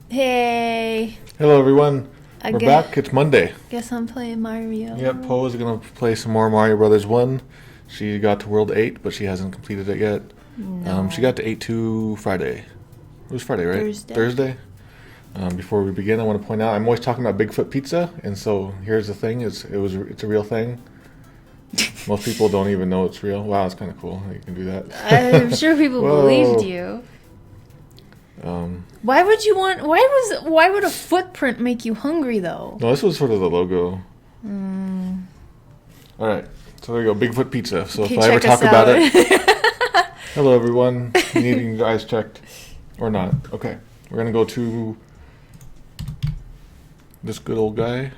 Hey. Hello everyone, we're Again. back. It's Monday. Guess I'm playing Mario. Yep, Poe is gonna play some more Mario Brothers 1. She got to World 8, but she hasn't completed it yet. No. She got to 8-2 Friday. It was Friday, right? Thursday. Before we begin, I want to point out I'm always talking about Bigfoot Pizza, and so here's the thing: it's a real thing. Most people don't even know it's real. Wow, it's kind of cool. You can do that. I'm sure people believed you. Why would you want? Why would a footprint make you hungry though? No, this was sort of the logo. All right, so there you go, Bigfoot Pizza. So Okay, if I ever check us talk about out. it, hello everyone, needing your eyes checked or not? Okay, we're gonna go to this good old guy.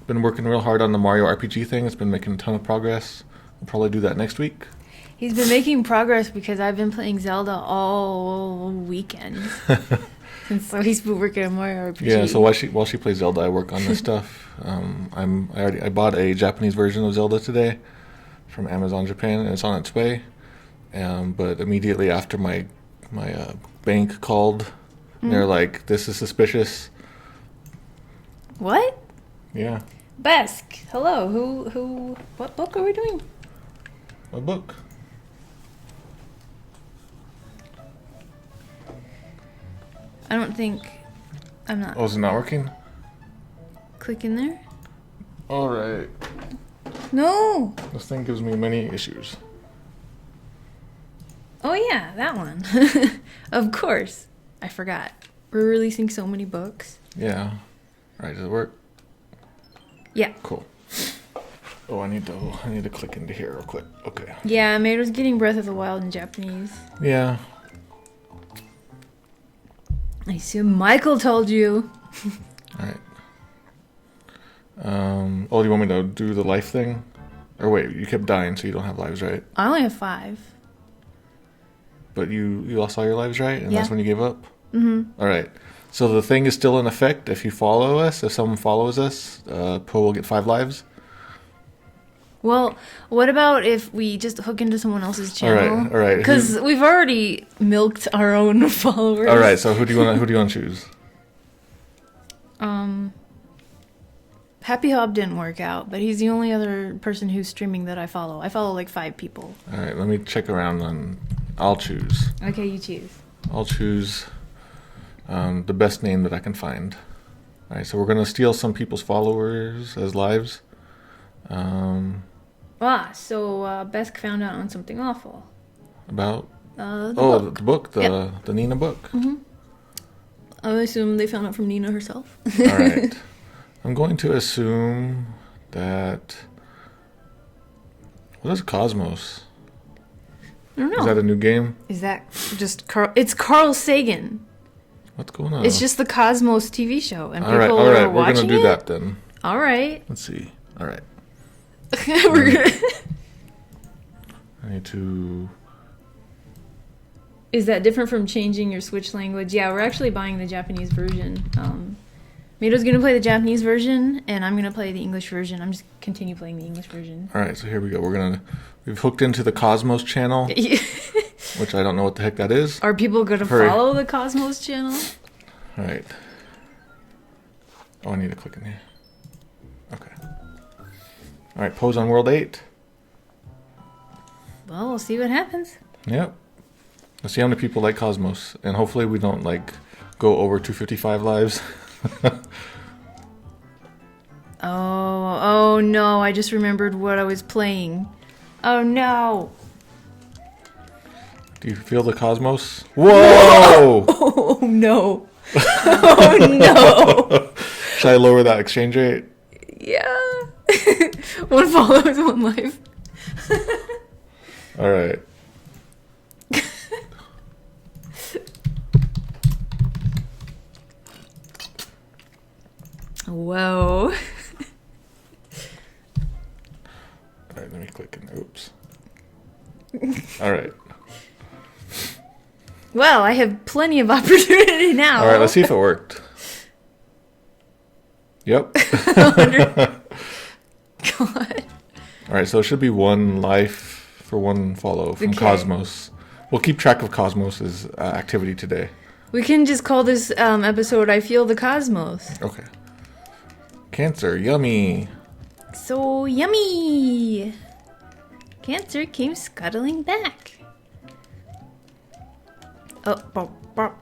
Been working real hard on the Mario RPG thing. It's been making a ton of progress. We'll probably do that next week. He's been making progress because I've been playing Zelda all weekend. And so he's been working on Mario RPG. Yeah, so while she plays Zelda, I work on this stuff. I bought a Japanese version of Zelda today from Amazon Japan, and it's on its way. But immediately after my bank called, they're like, "This is suspicious." What? Yeah, Besk. Hello. Who? What book are we doing? a book. I don't think. I'm not Oh, is it not working? clicking there. All right, No. this thing gives me many issues. Oh yeah, that one. Of course. I forgot. We're releasing so many books. Yeah. All right, does it work? Yeah. Cool. Oh, I need to click into here real quick. Okay. Yeah, Mado's getting Breath of the Wild in Japanese. Yeah. I assume Michael told you. All right. Oh, do you want me to do the life thing? Or wait, you kept dying, so you don't have lives, right? I only have 5. But you lost all your lives, right? And Yeah. that's when you gave up? Mm-hmm. All right. So the thing is still in effect. If you follow us, if someone follows us, Poe will get 5 lives. Well, what about if we just hook into someone else's channel? All right. Because we've already milked our own followers. All right. So who do you want to choose? Happy Hob didn't work out, but he's the only other person who's streaming that I follow. I follow like 5 people. All right. Let me check around on. I'll choose. Okay, you choose. I'll choose the best name that I can find. All right. So we're gonna steal some people's followers as lives. So Besk found out on something awful. About The the book. book, Yep. the Nina book. I assume they found out from Nina herself. All right. I'm going to assume that. What is Cosmos? I don't know. Is that a new game? Is that just Carl? It's Carl Sagan. What's going on? It's just the Cosmos TV show, and all right. people All right. are We're watching gonna do it? that then. All right. Let's see. All right. We're gonna. I need to. Is that different from changing your Switch language? Yeah, we're actually buying the Japanese version. Mado's gonna play the Japanese version, and I'm gonna play the English version. I'm just continue playing the English version. All right. So here we go. We've hooked into the Cosmos channel, which I don't know what the heck that is. Are people gonna Hurry. follow the Cosmos channel? All right. Oh, I need to click in here. Okay. All right. Pose on World 8. Well, we'll see what happens. Yep. Let's see how many people like Cosmos, and hopefully we don't go over 255 lives. Oh no! I just remembered what I was playing. Oh no! Do you feel the Cosmos? Whoa! Oh no! Oh no! Should I lower that exchange rate? Yeah. One follows, one life. All right. Whoa. All right, let me click in. Oops. All right. Well, I have plenty of opportunity now. All right, let's see if it worked. Yep. God. All right, so it should be 1 life for 1 follow from Okay. Cosmos. We'll keep track of Cosmos's activity today. We can just call this episode "I Feel the Cosmos." Okay. Cancer, yummy. So yummy! Cancer came scuttling back. Oh, bop, bop.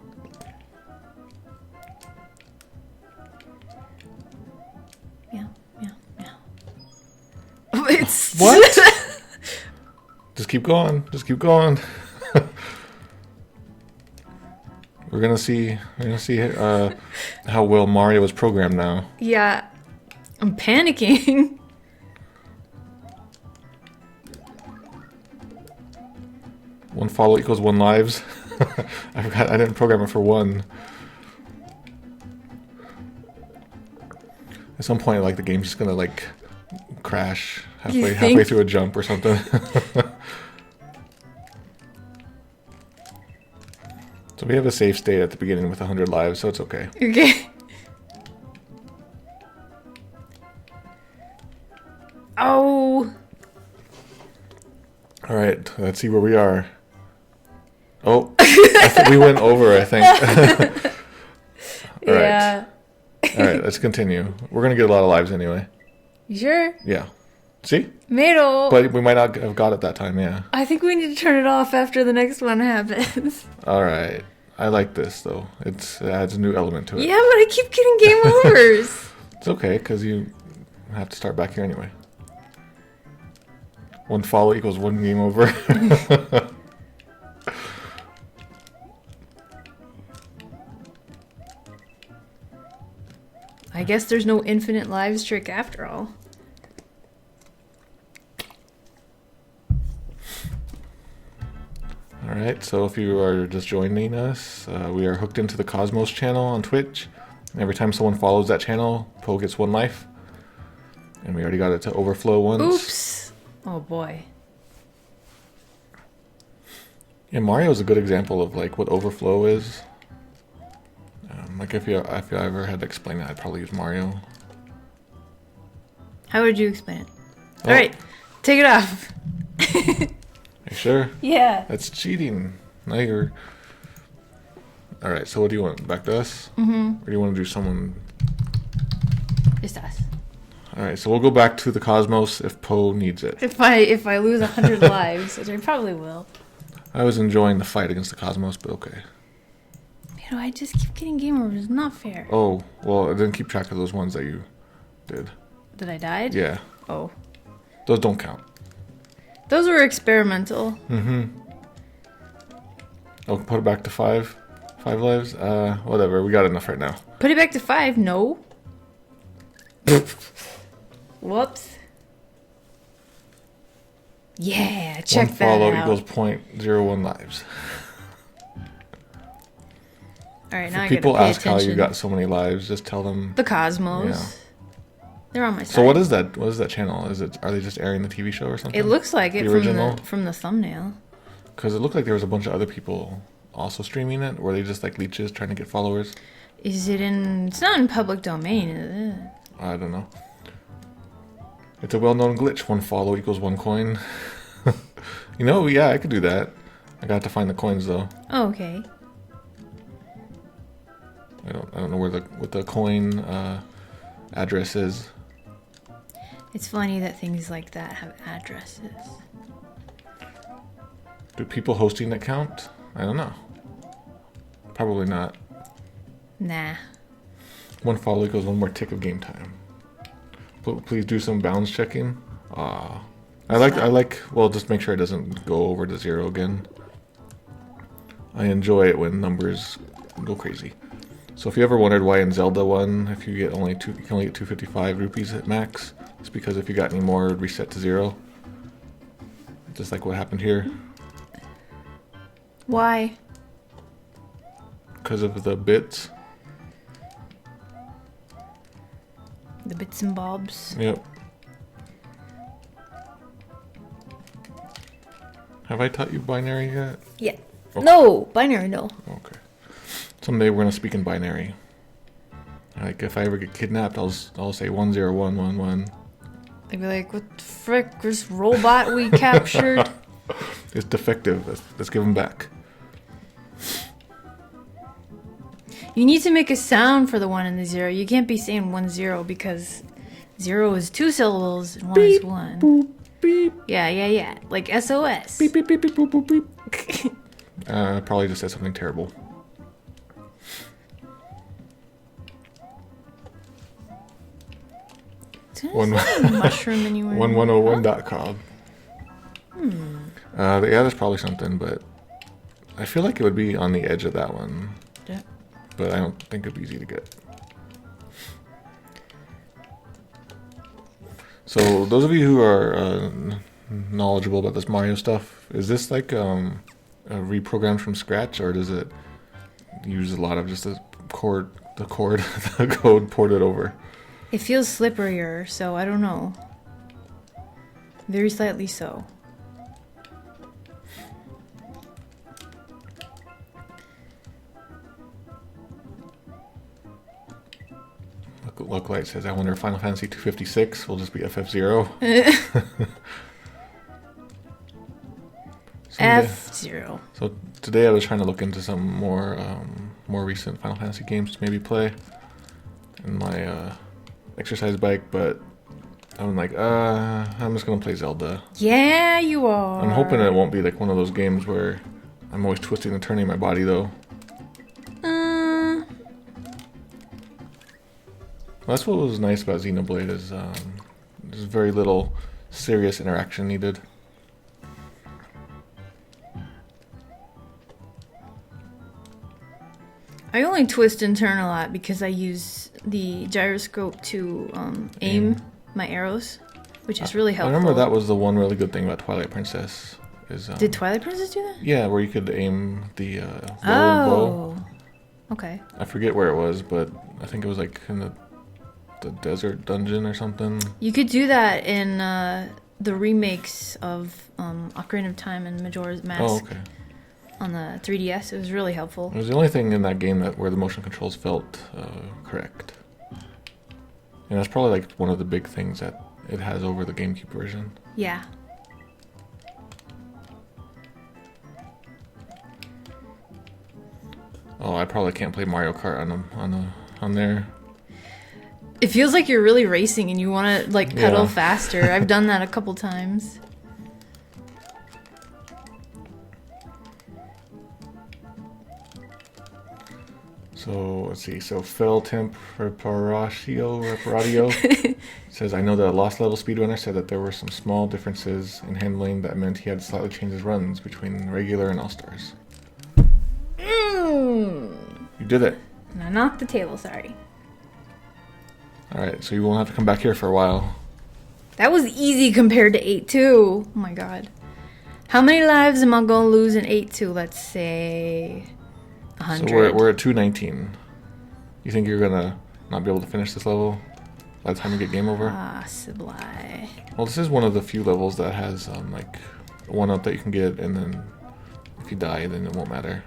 Yeah. It's What? Just keep going. Just keep going. We're gonna see how well Mario is programmed now. Yeah, I'm panicking. One follow equals 1 lives. I forgot I didn't program it for 1. At some point, like the game's just gonna like crash halfway through a jump or something. So we have a safe state at the beginning with 100 lives, so it's okay. Okay. Oh. All right, let's see where we are. Oh, I think we went over, I think. All Yeah. right. All right, let's continue. We're going to get a lot of lives anyway. You sure? Yeah. See? Middle. But we might not have got it that time, yeah. I think we need to turn it off after the next one happens. All right. I like this, though. It adds a new element to it. Yeah, but I keep getting game overs. It's okay, because you have to start back here anyway. 1 follow equals 1 game over. I guess there's no infinite lives trick after all. Alright, so if you are just joining us, we are hooked into the Cosmos channel on Twitch. And every time someone follows that channel, Poe gets 1 life. And we already got it to overflow once. Oops. Oh boy. Yeah, Mario is a good example of like what overflow is. Like if you ever had to explain that, I'd probably use Mario. How would you explain it? Oh. Alright, take it off. You sure? Yeah. That's cheating. Now you're... Alright, so what do you want? Back to us? Mm-hmm. Or do you want to do someone... Just us. Alright, so we'll go back to the Cosmos if Poe needs it. If I lose 100 lives, which I probably will. I was enjoying the fight against the Cosmos, but okay. You know, I just keep getting game overs. It's not fair. Oh, well, I didn't keep track of those ones that you did. That I died? Yeah. Oh. Those don't count. Those were experimental. Mm-hmm. Oh, put it back to 5? 5 lives? Whatever. We got enough right now. Put it back to 5. No. Whoops. Yeah, check 1 that follow out. equals 0.01 lives. All right, now If I people gotta pay ask attention. how you got so many lives, just tell them. The Cosmos. Yeah. They're on my side. So what is that? What is that channel? Are they just airing the TV show or something? It looks like The it original? from the thumbnail. Because it looked like there was a bunch of other people also streaming it. Were they just like leeches trying to get followers? Is it in... It's not in public domain, is it? I don't know. It's a well-known glitch. 1 follow equals 1 coin. You know, yeah, I could do that. I got to find the coins though. Oh, okay. I don't know what the coin address is. It's funny that things like that have addresses. Do people hosting that count? I don't know. Probably not. Nah. 1 follow equals 1 more tick of game time. Please do some bounds checking. I like. Well, just make sure it doesn't go over to 0 again. I enjoy it when numbers go crazy. So if you ever wondered why in Zelda 1, if you get you can only get 255 rupees at max, it's because if you got any more, it would reset to 0. Just like what happened here. Why? Because of the bits. The bits and bobs. Yep. Have I taught you binary yet? Yeah. Okay. No! Binary, no. Okay. Someday we're gonna speak in binary. Like if I ever get kidnapped, I'll say 10111. They'd be like, what the frick? This robot we captured? It's defective. Let's give him back. You need to make a sound for the 1 and the 0. You can't be saying 1-0 because 0 is 2 syllables and 1 is 1. Boop, beep. Yeah. Like SOS. Beep, beep, beep, beep, boop, boop, beep. Probably just said something terrible. One mushroom anywhere. 1101.com. Yeah, there's probably something, but I feel like it would be on the edge of that one. Yeah. But I don't think it'd be easy to get. So those of you who are knowledgeable about this Mario stuff, is this like reprogrammed from scratch, or does it use a lot of just the code ported over? It feels slipperier, so I don't know. Very slightly so. Localization says, I wonder if Final Fantasy 256 will just be FF0. F0. So today I was trying to look into some more recent Final Fantasy games to maybe play in my exercise bike, but I'm like, I'm just gonna play Zelda. Yeah, you are. I'm hoping it won't be like one of those games where I'm always twisting and turning my body though. That's what was nice about Xenoblade is there's very little serious interaction needed. I only twist and turn a lot because I use the gyroscope to aim my arrows, which is really helpful. I remember that was the one really good thing about Twilight Princess. Did Twilight Princess do that? Yeah, where you could aim the bow. Okay. I forget where it was, but I think it was like in the desert dungeon or something. You could do that in the remakes of Ocarina of Time and Majora's Mask. Oh, okay. On the 3DS, it was really helpful. It was the only thing in that game where the motion controls felt correct. And that's probably like one of the big things that it has over the GameCube version. Yeah. Oh, I probably can't play Mario Kart on there. It feels like you're really racing and you want to like pedal Yeah. faster. I've done that a couple times. So let's see. So Phil Temp Reparatio says, I know that a Lost Level speedrunner said that there were some small differences in handling that meant he had to slightly change his runs between regular and All Stars. You did it. And I knocked the table, sorry. Alright, so you won't have to come back here for a while. That was easy compared to 8-2. Oh my god. How many lives am I going to lose in 8-2? Let's say 100. So we're at 219. You think you're going to not be able to finish this level by the time you get game over? Possibly. Well, this is one of the few levels that has like a 1-up that you can get, and then if you die, then it won't matter.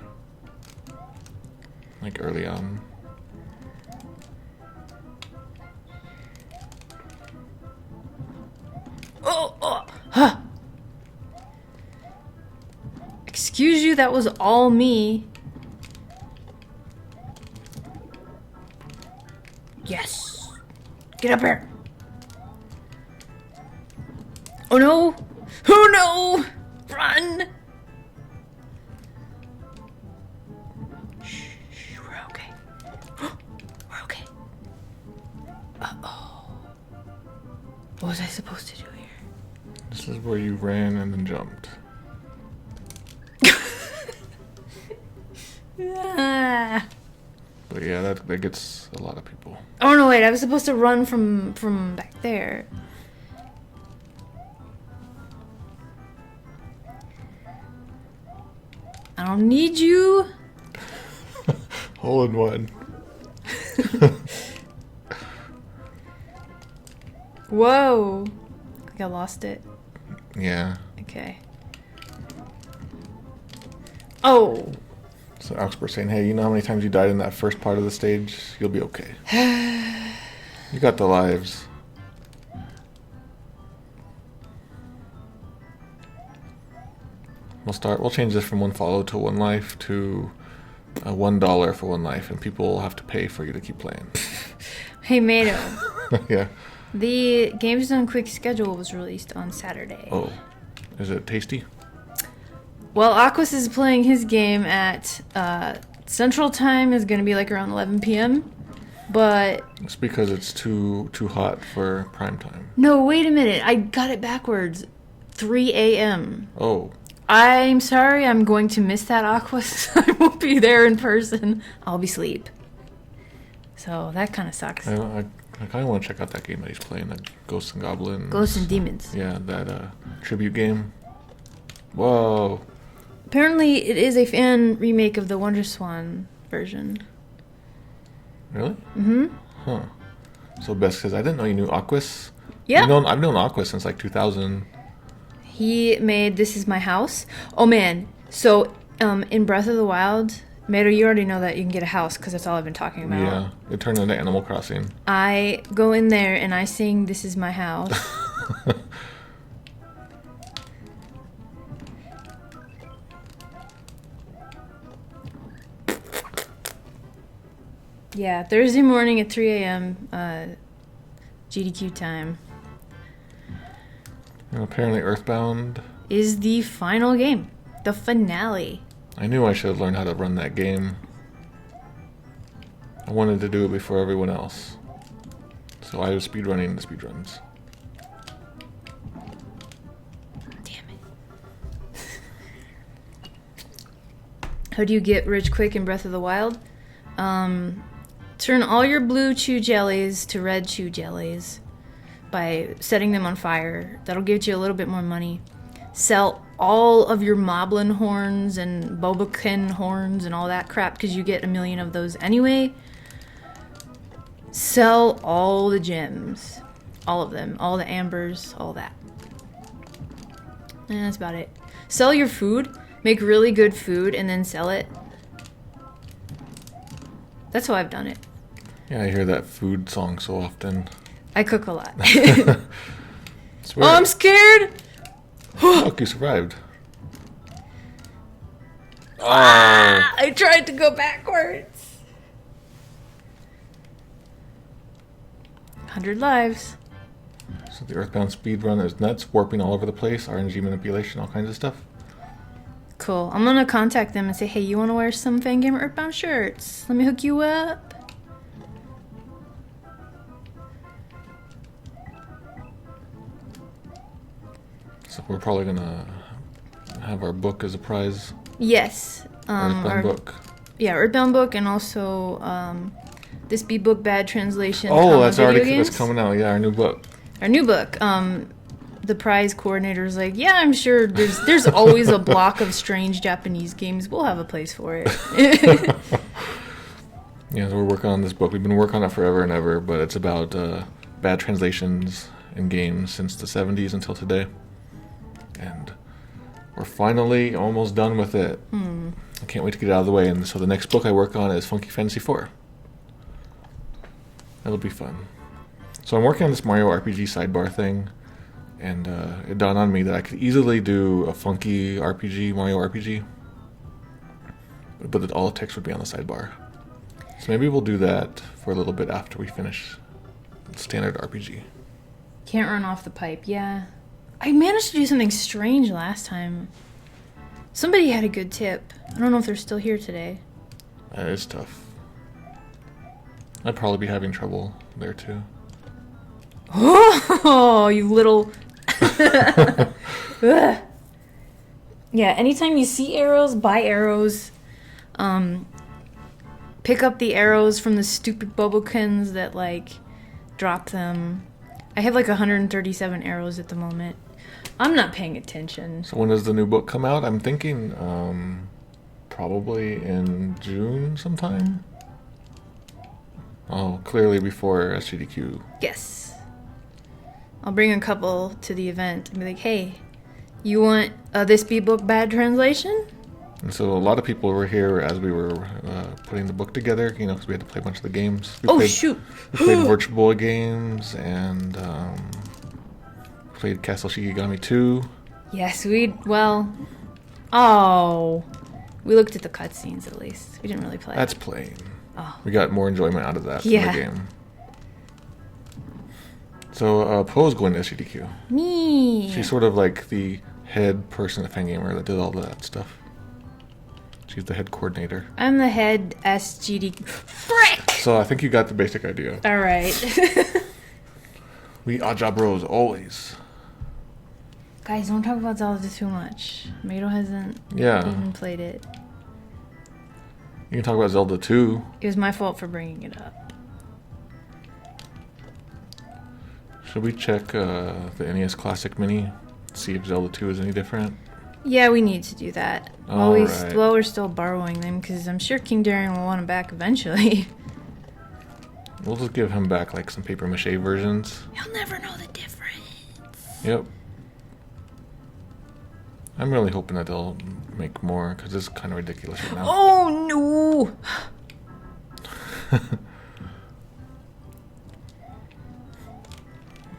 Like early on. Huh. Excuse you, that was all me. Yes. Get up here. Oh no. Oh no. Run. Shh, we're okay. We're okay. Uh-oh. What was I supposed to do here? This is where you ran and then jumped. Ah. But yeah, that gets a lot of people. Oh no, wait, I was supposed to run from back there. I don't need you. Hole in one. Whoa. I think I lost it. Yeah. Okay. Oh. So Augsburg saying, hey, you know how many times you died in that first part of the stage? You'll be okay. You got the lives. We'll change this from 1 follow to 1 life to $1 for one life, and people will have to pay for you to keep playing. Hey, Mato. Yeah. The Games Done Quick schedule was released on Saturday. Oh, is it tasty? Well, Aquas is playing his game at Central Time is going to be like around 11 p.m. But It's because it's too hot for prime time. no, wait a minute. I got it backwards. 3 a.m. Oh, I'm sorry. I'm going to miss that Aquas. I won't be there in person. I'll be asleep. So that kind of sucks. I kind of want to check out that game that he's playing, the Ghosts and Goblins. Ghosts and Demons. Yeah, that tribute game. Whoa. Apparently, it is a fan remake of the Wonder Swan version. Really? Mm-hmm. Huh. So best because I didn't know you knew Aquas. Yeah. I've known Aquas since like 2000. He made This Is My House. Oh, man. So, in Breath of the Wild, Mato, you already know that you can get a house because that's all I've been talking about. Yeah, it turned into Animal Crossing. I go in there and I sing This Is My House. Yeah, Thursday morning at 3 a.m. GDQ time And apparently Earthbound. is the final game. The finale. I knew I should have learned how to run that game. I wanted to do it before everyone else. So I was speedrunning the speedruns. Damn it. How do you get rich quick in Breath of the Wild? Turn all your blue chew jellies to red chew jellies by setting them on fire. That'll give you a little bit more money. Sell all of your Moblin horns and Bobakin horns and all that crap because you get 1,000,000 of those anyway. Sell all the gems. All of them. All the ambers. All that. And that's about it. Sell your food. Make really good food and then sell it. That's how I've done it. Yeah, I hear that food song so often. I cook a lot. Swear. Oh, I'm scared! Fuck, you survived. Oh. I tried to go backwards. 100 lives. So the Earthbound speedrun is nuts, warping all over the place, RNG manipulation, all kinds of stuff. Cool. I'm gonna contact them and say, hey, you wanna wear some Fangamer Earthbound shirts? Let me hook you up. So we're probably gonna have our book as a prize. Yes. Earthbound book. Yeah, Earthbound book and also this Be Book Bad Translation. Oh, that's video already games. that's coming out. Yeah, our new book. Our new book. The prize coordinator is like, yeah, I'm sure there's always a block of strange Japanese games. We'll have a place for it. Yeah, so we're working on this book. We've been working on it forever and ever, but it's about bad translations in games since the 70s until today. And we're finally almost done with it. I can't wait to get it out of the way. And so the next book I work on is Funky Fantasy IV. That'll be fun. So I'm working on this Mario RPG sidebar thing, and it dawned on me that I could easily do a funky RPG, Mario RPG, but all the text would be on the sidebar. So maybe we'll do that for a little bit after we finish standard RPG. Can't run off the pipe, yeah. I managed to do something strange last time. Somebody had a good tip. I don't know if they're still here today. It's tough. I'd probably be having trouble there too. Oh, you little... Ugh. Yeah, anytime you see arrows, buy arrows. Pick up the arrows from the stupid Bobokins that, like, drop them. I have, like, 137 arrows at the moment. I'm not paying attention. So when does the new book come out? I'm thinking probably in June sometime. Oh, clearly before SGDQ. Yes. I'll bring a couple to the event and be like, hey, you want this Be Book Bad Translation? And so a lot of people were here as we were putting the book together, you know, because we had to play a bunch of the games. Shoot. We played Virtual Boy games and played Castle Shikigami 2. Yes, We looked at the cutscenes at least. We didn't really play. That's plain. Oh. We got more enjoyment out of that Yeah. from the game. So, Poe's going to SGDQ. Me. She's sort of like the head person at Fangamer that did all of that stuff. She's the head coordinator. I'm the head SGD. Frick! So I think you got the basic idea. All right. We Oddjob Bros always. Guys, don't talk about Zelda too much. Mado hasn't Yeah. even played it. You can talk about Zelda 2. It was my fault for bringing it up. Should we check the NES Classic Mini? See if Zelda 2 is any different? Yeah, we need to do that. Alright. While we're still borrowing them, because I'm sure King Darien will want them back eventually. We'll just give him back like some paper mache versions. He'll never know the difference. Yep. I'm really hoping that they'll make more, because it's kind of ridiculous right now. Oh, no!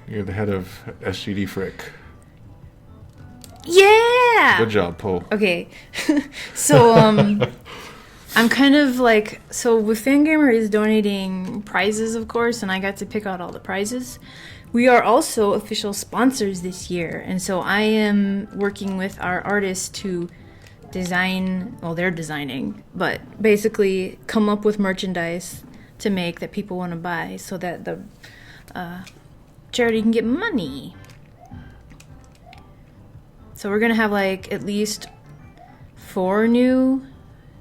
You're the head of SGD Frick. Yeah! Good job, Poe. Okay. So, I'm kind of like... So, with Fangamer is donating prizes, of course, and I got to pick out all the prizes. We are also official sponsors this year, and so I am working with our artists to design... Well, they're designing, but basically come up with merchandise to make that people want to buy so that the charity can get money. So we're gonna have like at least 4 new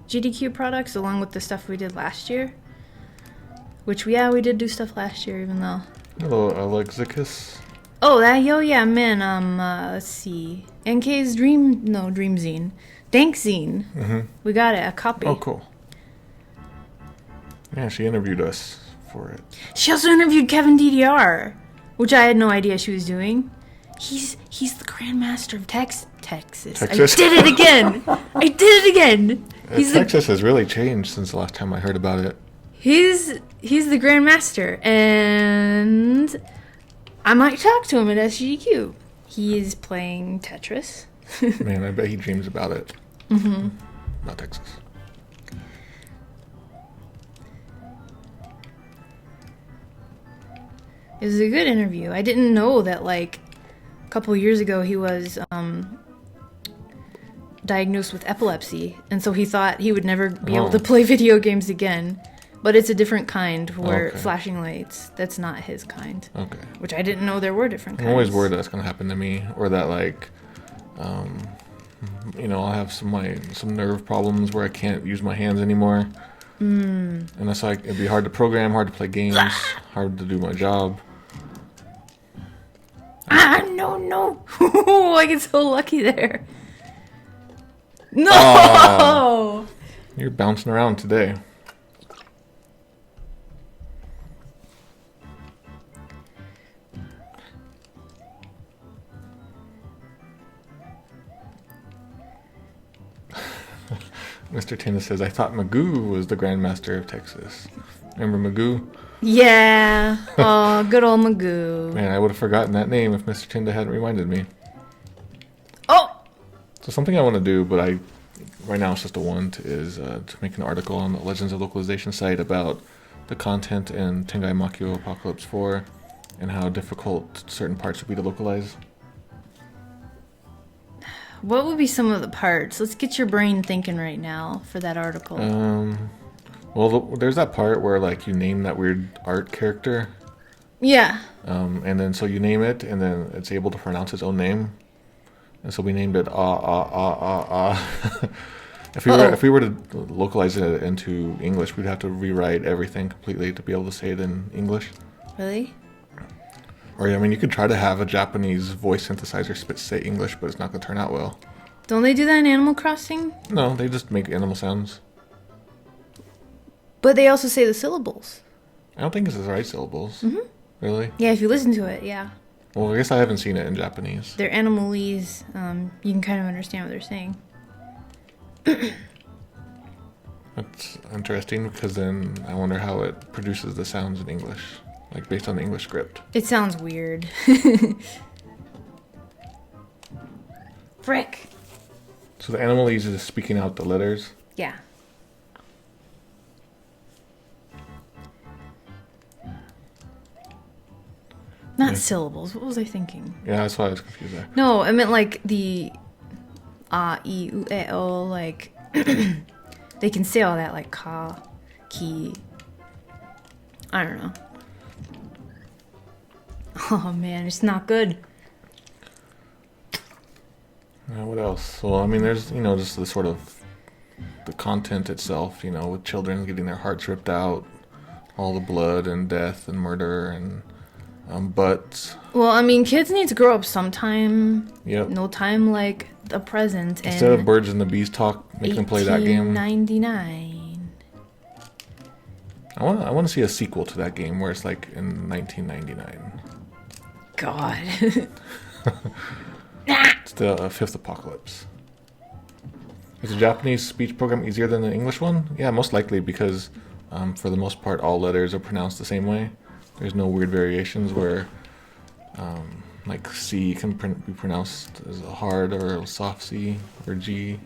GDQ products along with the stuff we did last year. Which we did do stuff last year, even though. Hello, Alexicus. Oh, yeah, man. Let's see. NK's Dream Zine, Dank Zine. Mm-hmm. We got it, a copy. Oh, cool. Yeah, she interviewed us for it. She also interviewed Kevin DDR, which I had no idea she was doing. He's the Grandmaster of Texas. Texas. I did it again. Texas has really changed since the last time I heard about it. He's the Grandmaster, and I might talk to him at SGDQ. He's playing Tetris. Man, I bet he dreams about it. Mm-hmm. About Texas. It was a good interview. I didn't know that, like, a couple years ago he was diagnosed with epilepsy, and so he thought he would never be able to play video games again. But it's a different kind where flashing lights. That's not his kind. Okay. Which I didn't know there were different kinds. I'm always worried that's going to happen to me, or that, like, I'll have some nerve problems where I can't use my hands anymore. And that's like, it'd be hard to program, hard to play games, hard to do my job. No. I get so lucky there. No! You're bouncing around today. Mr. Tina says, I thought Magoo was the Grandmaster of Texas. Remember Magoo? Yeah. Oh, good old Magoo. Man, I would have forgotten that name if Mr. Tinda hadn't reminded me. Oh! So something I want to do, but right now it's just a want, is to make an article on the Legends of Localization site about the content in Tengai Makyo Apocalypse 4 and how difficult certain parts would be to localize. What would be some of the parts? Let's get your brain thinking right now for that article. Well, there's that part where, like, you name that weird art character. Yeah. And then so you name it, and then it's able to pronounce its own name. And so we named it If we were to localize it into English, we'd have to rewrite everything completely to be able to say it in English. Really? Or, I mean, you could try to have a Japanese voice synthesizer say English, but it's not going to turn out well. Don't they do that in Animal Crossing? No, they just make animal sounds. But they also say the syllables. I don't think it's the right syllables. Mm-hmm. Really? Yeah, if you listen to it, yeah. Well, I guess I haven't seen it in Japanese. They're animalese. You can kind of understand what they're saying. That's interesting, because then I wonder how it produces the sounds in English, like based on the English script. It sounds weird. Frick. So So the animal is just speaking out the letters. Yeah. Not syllables. What was I thinking? Yeah, that's why I was confused there. No, I meant like the I, U, E, O, like they can say all that like ka, ki. I don't know. Oh man, it's not good. What else? Well, I mean, there's, just the sort of the content itself, with children getting their hearts ripped out, all the blood and death and murder and butts. Well, I mean, kids need to grow up sometime. Yep. No time like the present. Instead of Birds and the Bees talk, make them play that game. 1899. I want to see a sequel to that game where it's like in 1999. God. It's the fifth apocalypse. Is the Japanese speech program easier than the English one? Yeah, most likely because for the most part all letters are pronounced the same way. There's no weird variations where like C can be pronounced as a hard or a soft C or G.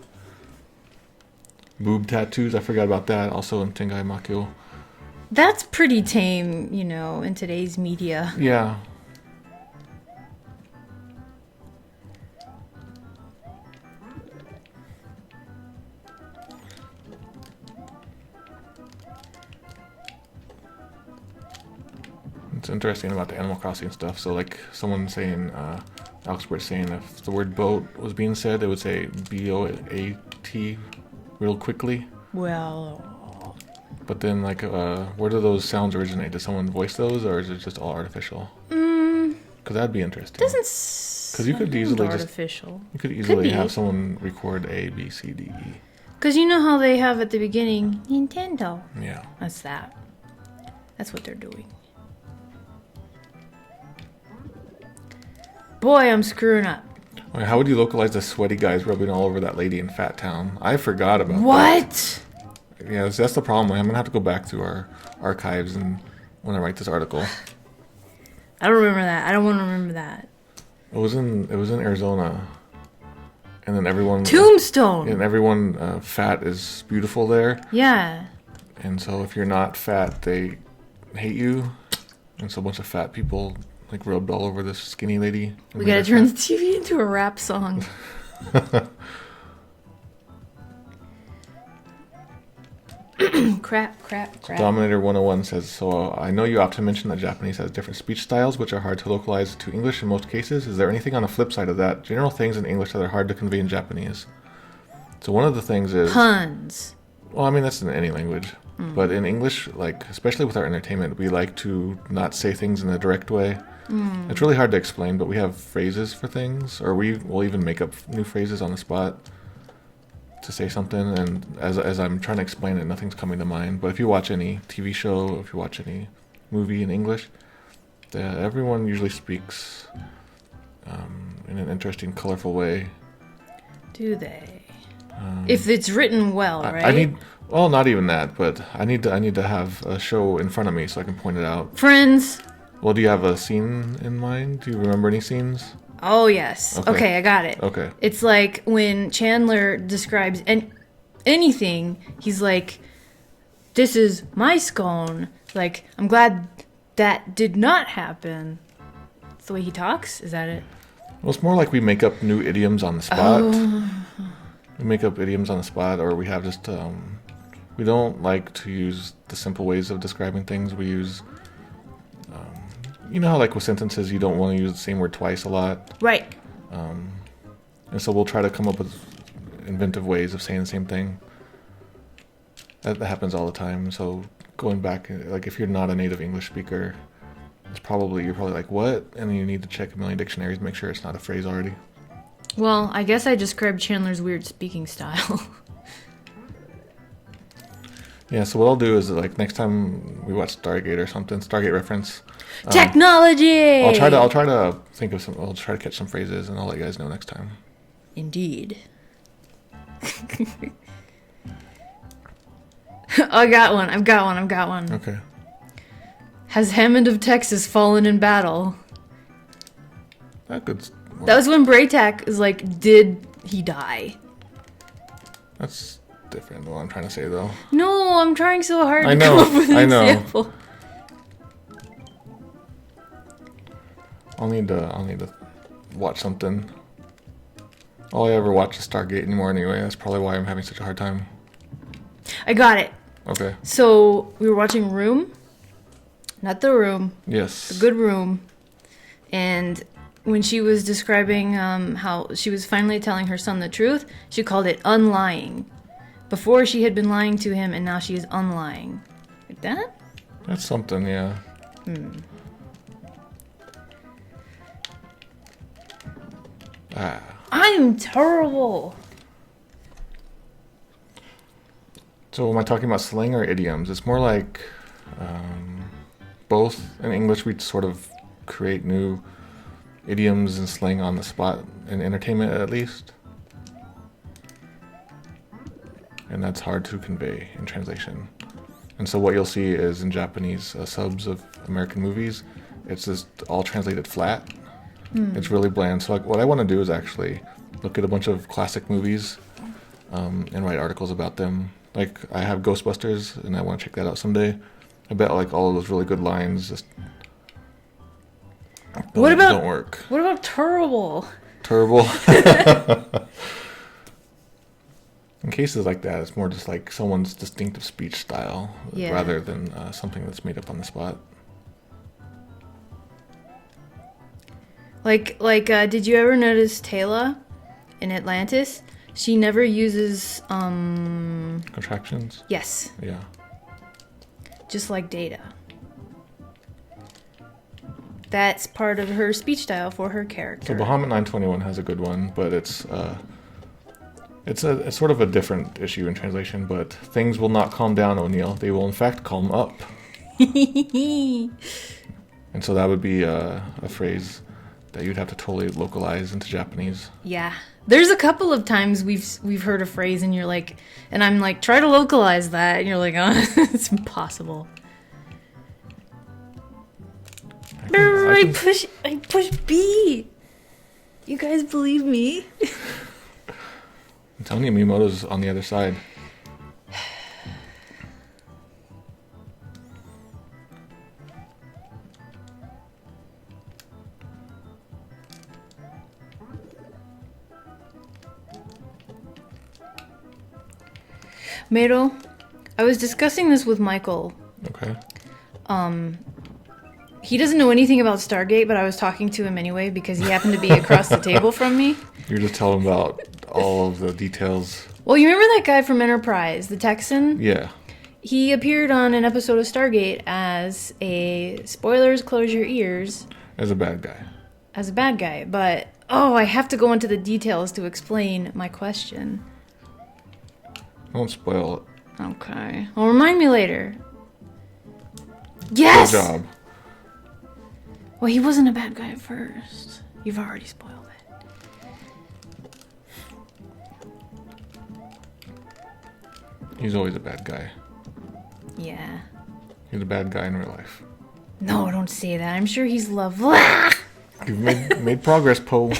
Boob tattoos, I forgot about that, also in Tengai Makyo. That's pretty tame, in today's media. Yeah. It's interesting about the Animal Crossing stuff. So, like, someone saying, Alex saying, if the word boat was being said, it would say B-O-A-T real quickly. Well. But then, like, where do those sounds originate? Does someone voice those, or is it just all artificial? Because that'd be interesting. Doesn't. Because you could easily artificial. You could easily have someone record A, B, C, D, E. Because you know how they have at the beginning, Nintendo. Yeah. That's that. That's what they're doing. Boy, I'm screwing up. Wait, how would you localize the sweaty guys rubbing all over that lady in Fat Town? I forgot about that. What? Yeah, that's the problem. I'm gonna have to go back through our archives and when I write this article. I don't remember that. I don't want to remember that. It was in Arizona, and then everyone Tombstone. And everyone fat is beautiful there. Yeah. And so if you're not fat, they hate you, and so a bunch of fat people like rubbed all over this skinny lady. We gotta turn the TV into a rap song. Crap. Dominator 101 says, so I know you often mention that Japanese has different speech styles, which are hard to localize to English in most cases. Is there anything on the flip side of that? General things in English that are hard to convey in Japanese? So one of the things is... puns. Well, I mean, that's in any language. But in English, like, especially with our entertainment, we like to not say things in a direct way. It's really hard to explain, but we have phrases for things, or we will even make up new phrases on the spot to say something, and as I'm trying to explain it, nothing's coming to mind. But if you watch any TV show, if you watch any movie in English, everyone usually speaks in an interesting, colorful way. Do they? If it's written well, right? I need... Well, not even that, but I need to have a show in front of me so I can point it out. Friends. Well, do you have a scene in mind? Do you remember any scenes? Oh, yes. Okay, I got it. Okay. It's like when Chandler describes anything, he's like, this is my scone. Like, I'm glad that did not happen. That's the way he talks? Is that it? Well, it's more like we make up new idioms on the spot. We make up idioms on the spot, or we have just... we don't like to use the simple ways of describing things. We use... you know how, like, with sentences, you don't want to use the same word twice a lot? Right. And so we'll try to come up with inventive ways of saying the same thing. That happens all the time. So going back, like, if you're not a native English speaker, you're probably like, what? And then you need to check a million dictionaries to make sure it's not a phrase already. Well, I guess I described Chandler's weird speaking style. Yeah, so what I'll do is, like, next time we watch Stargate or something, Stargate reference. Technology! I'll try to think of some, I'll try to catch some phrases, and I'll let you guys know next time. Indeed. I got one. I've got one. Okay. Has Hammond of Texas fallen in battle? That could work. That was when Braytak is like, did he die? That's different than what I'm trying to say, though. No, I'm trying so hard I to know, come up with an I know. example. I'll need to watch something. All I ever watch is Stargate anymore anyway. That's probably why I'm having such a hard time. I got it. Okay. So we were watching Room. Not The Room. Yes. The Good Room. And when she was describing how she was finally telling her son the truth, she called it unlying. Before she had been lying to him, and now she is unlying. Like that? That's something, yeah. I'm terrible. So am I talking about slang or idioms? It's more like both. In English, we sort of create new idioms and slang on the spot, in entertainment at least. And that's hard to convey in translation. And so what you'll see is in Japanese subs of American movies, it's just all translated flat. It's really bland. So like, what I want to do is actually look at a bunch of classic movies and write articles about them. Like I have Ghostbusters, and I want to check that out someday. I bet like all of those really good lines just don't work. What about terrible? Terrible. In cases like that, it's more just like someone's distinctive speech style rather than something that's made up on the spot. Like, did you ever notice Tayla in Atlantis? She never uses, Contractions? yes, Yeah. just like Data. That's part of her speech style for her character. So Bahamut 921 has a good one, but it's sort of a different issue in translation, but things will not calm down, O'Neill. They will in fact calm up. And so that would be a phrase that you'd have to totally localize into Japanese. Yeah. There's a couple of times we've heard a phrase and you're like, and I'm like, try to localize that, and you're like, oh, it's impossible. I push B. You guys believe me? I'm telling you, Miyamoto's on the other side. Mero, I was discussing this with Michael. Okay. He doesn't know anything about Stargate, but I was talking to him anyway because he happened to be across the table from me. You're just telling about all of the details. Well, you remember that guy from Enterprise, the Texan? Yeah. He appeared on an episode of Stargate as spoilers, close your ears. As a bad guy. As a bad guy, but, I have to go into the details to explain my question. Don't spoil it. Okay. Well, remind me later. Yes! Good job. Well, he wasn't a bad guy at first. You've already spoiled it. He's always a bad guy. Yeah. He's a bad guy in real life. No, don't say that. I'm sure he's lovely. You've made progress, Poe.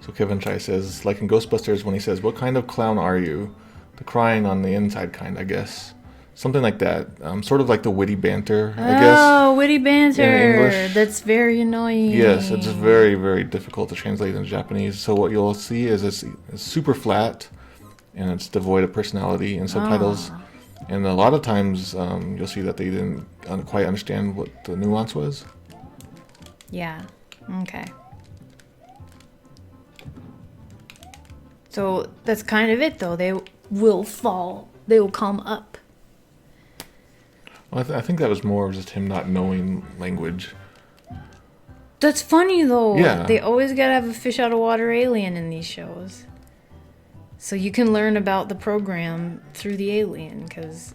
So Kevin Chai says, like in Ghostbusters when he says, what kind of clown are you? The crying on the inside kind, I guess. Something like that. Sort of like the witty banter, I guess. Oh, witty banter. In English. That's very annoying. Yes, it's very, very difficult to translate into Japanese. So what you'll see is it's super flat, and it's devoid of personality in subtitles. Oh. And a lot of times you'll see that they didn't quite understand what the nuance was. Yeah. Okay. So that's kind of it, though. They will fall. They will come up. Well, I think that was more of just him not knowing language. That's funny, though. Yeah. They always gotta have a fish out of water alien in these shows. So you can learn about the program through the alien, because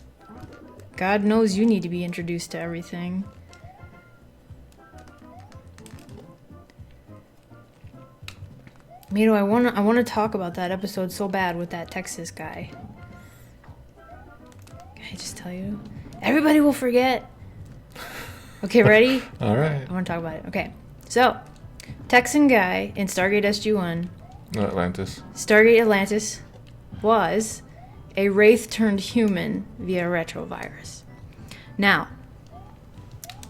God knows you need to be introduced to everything. Mito, I wanna talk about that episode so bad with that Texas guy. Can I just tell you? Everybody will forget. Okay, ready? All right. I want to talk about it. Okay, so Texan guy in Stargate SG-1, Atlantis. Stargate Atlantis, was a wraith turned human via retrovirus. Now,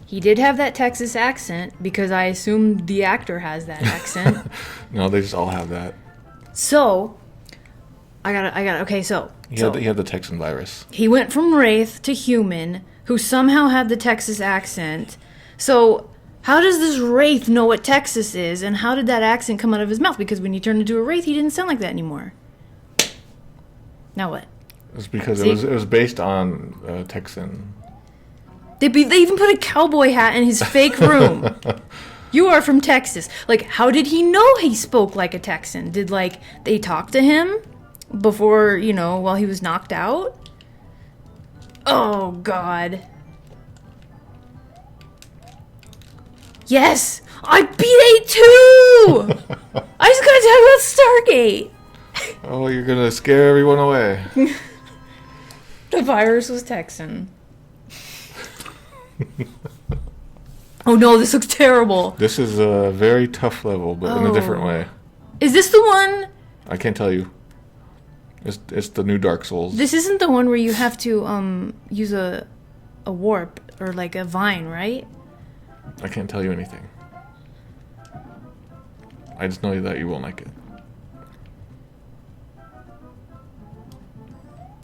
he did have that Texas accent because I assume the actor has that accent. No, they just all have that. So, I got okay, so. He had the Texan virus. He went from wraith to human, who somehow had the Texas accent. So, how does this wraith know what Texas is, and how did that accent come out of his mouth? Because when he turned into a wraith, he didn't sound like that anymore. Now what? It's because it was based on Texan. They even put a cowboy hat in his fake room. You are from Texas. Like, how did he know he spoke like a Texan? Did, like, they talk to him before, you know, while he was knocked out? Oh, God. Yes! I beat A2! I just gotta talk about Stargate. Oh, you're gonna scare everyone away. The virus was Texan. Oh no, this looks terrible. This is a very tough level, but in a different way. Is this the one? I can't tell you. It's the new Dark Souls. This isn't the one where you have to use a warp or like a vine, right? I can't tell you anything. I just know that you won't like it.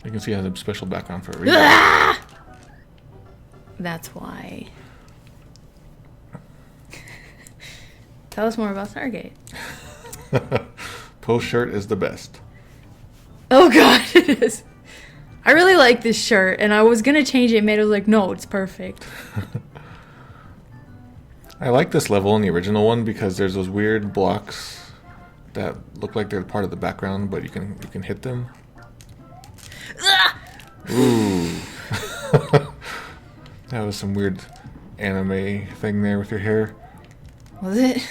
You can see it has a special background for a reason. Ah! That's why. Tell us more about Stargate. Post shirt is the best. Oh God, it is. I really like this shirt, and I was gonna change it. Made it was like, no, it's perfect. I like this level in the original one because there's those weird blocks that look like they're part of the background, but you can hit them. Ah! Ooh. That was some weird anime thing there with your hair. Was it?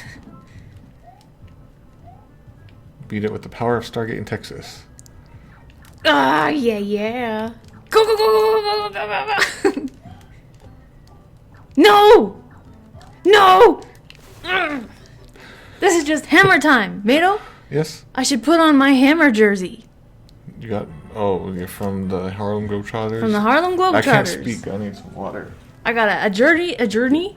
Beat it with the power of Stargate in Texas. Ah, yeah. Go, go, go, go, go, go, go, go. No! No! Mm. This is just hammer time. Mado? Yes? I should put on my hammer jersey. You got... Oh, you're from the Harlem Globetrotters? From the Harlem Globetrotters. I can't speak. I need some water. I got a journey? You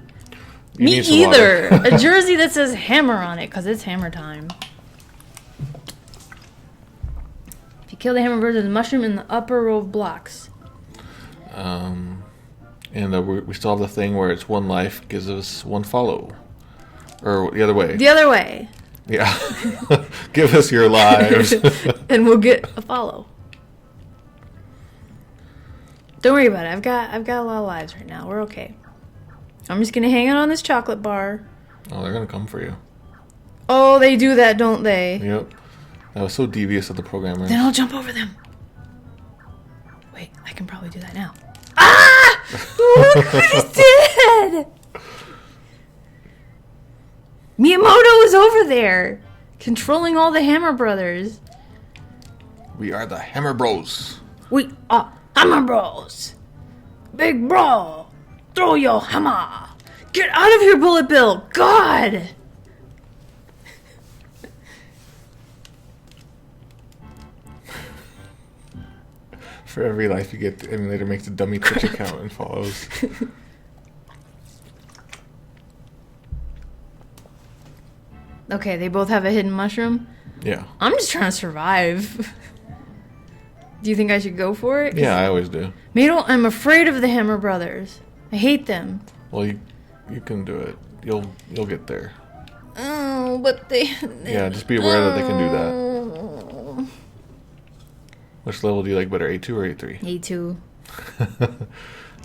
Me need some either. water. A jersey that says hammer on it, because it's hammer time. If you kill the hammer bird, there's a mushroom in the upper row of blocks. And we still have the thing where it's one life gives us one follow. Or the other way. The other way. Yeah. Give us your lives. And we'll get a follow. Don't worry about it. I've got a lot of lives right now. We're okay. I'm just gonna hang out on this chocolate bar. Oh, they're gonna come for you. Oh, they do that, don't they? Yep. That was so devious of the programmers. Then I'll jump over them. Wait, I can probably do that now. Ah! Look what he did! Miyamoto is over there, controlling all the Hammer Brothers. We are the Hammer Bros. We are Hammer Bros. Big bro, throw your hammer. Get out of here, Bullet Bill. God. For every life you get, the emulator makes a dummy Twitch account and follows. Okay, they both have a hidden mushroom. Yeah. I'm just trying to survive. Do you think I should go for it? Yeah, I always do. Mado, I'm afraid of the Hammer Brothers. I hate them. Well, you can do it. You'll get there. Oh, but they... Yeah, just be aware that they can do that. Which level do you like better, A2 or A3? A2.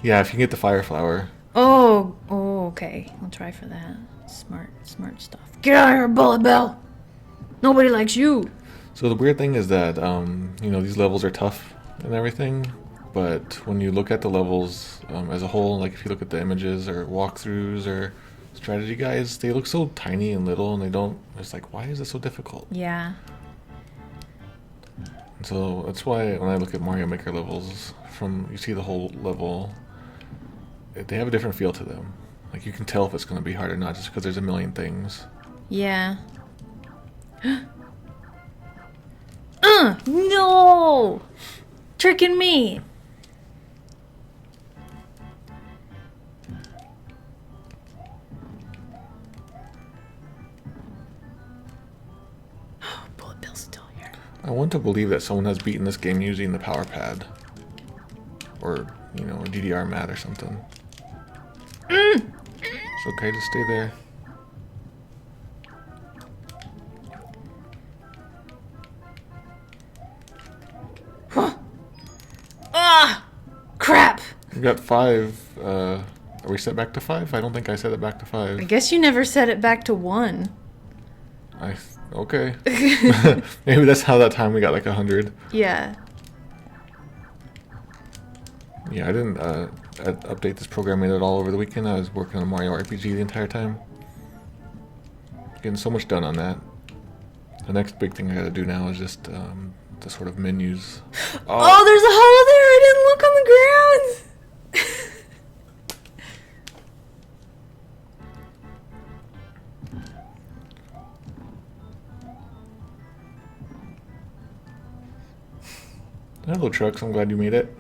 Yeah, if you can get the fire flower. Oh, okay. I'll try for that. Smart stuff. Get out of here, Bullet Bill. Nobody likes you. So the weird thing is that, these levels are tough and everything, but when you look at the levels as a whole, like if you look at the images or walkthroughs or strategy guides, they look so tiny and little, and it's like, why is this so difficult? Yeah. And so that's why when I look at Mario Maker levels, you see the whole level, they have a different feel to them. Like you can tell if it's going to be hard or not just because there's a million things. Yeah. No! Tricking me. Oh, Bullet Bill's still here. I want to believe that someone has beaten this game using the power pad. Or, you know, a DDR mat or something. It's okay to stay there. Ah! Crap! We got 5. Are we set back to 5? I don't think I set it back to 5. I guess you never set it back to 1. Okay. Maybe that's how that time we got like 100. Yeah. Yeah, I didn't update this programming at all over the weekend. I was working on Mario RPG the entire time. Getting so much done on that. The next big thing I gotta do now is just the sort of menus. Oh, there's a hole there! I didn't look on the ground! Hello, Trucks. I'm glad you made it.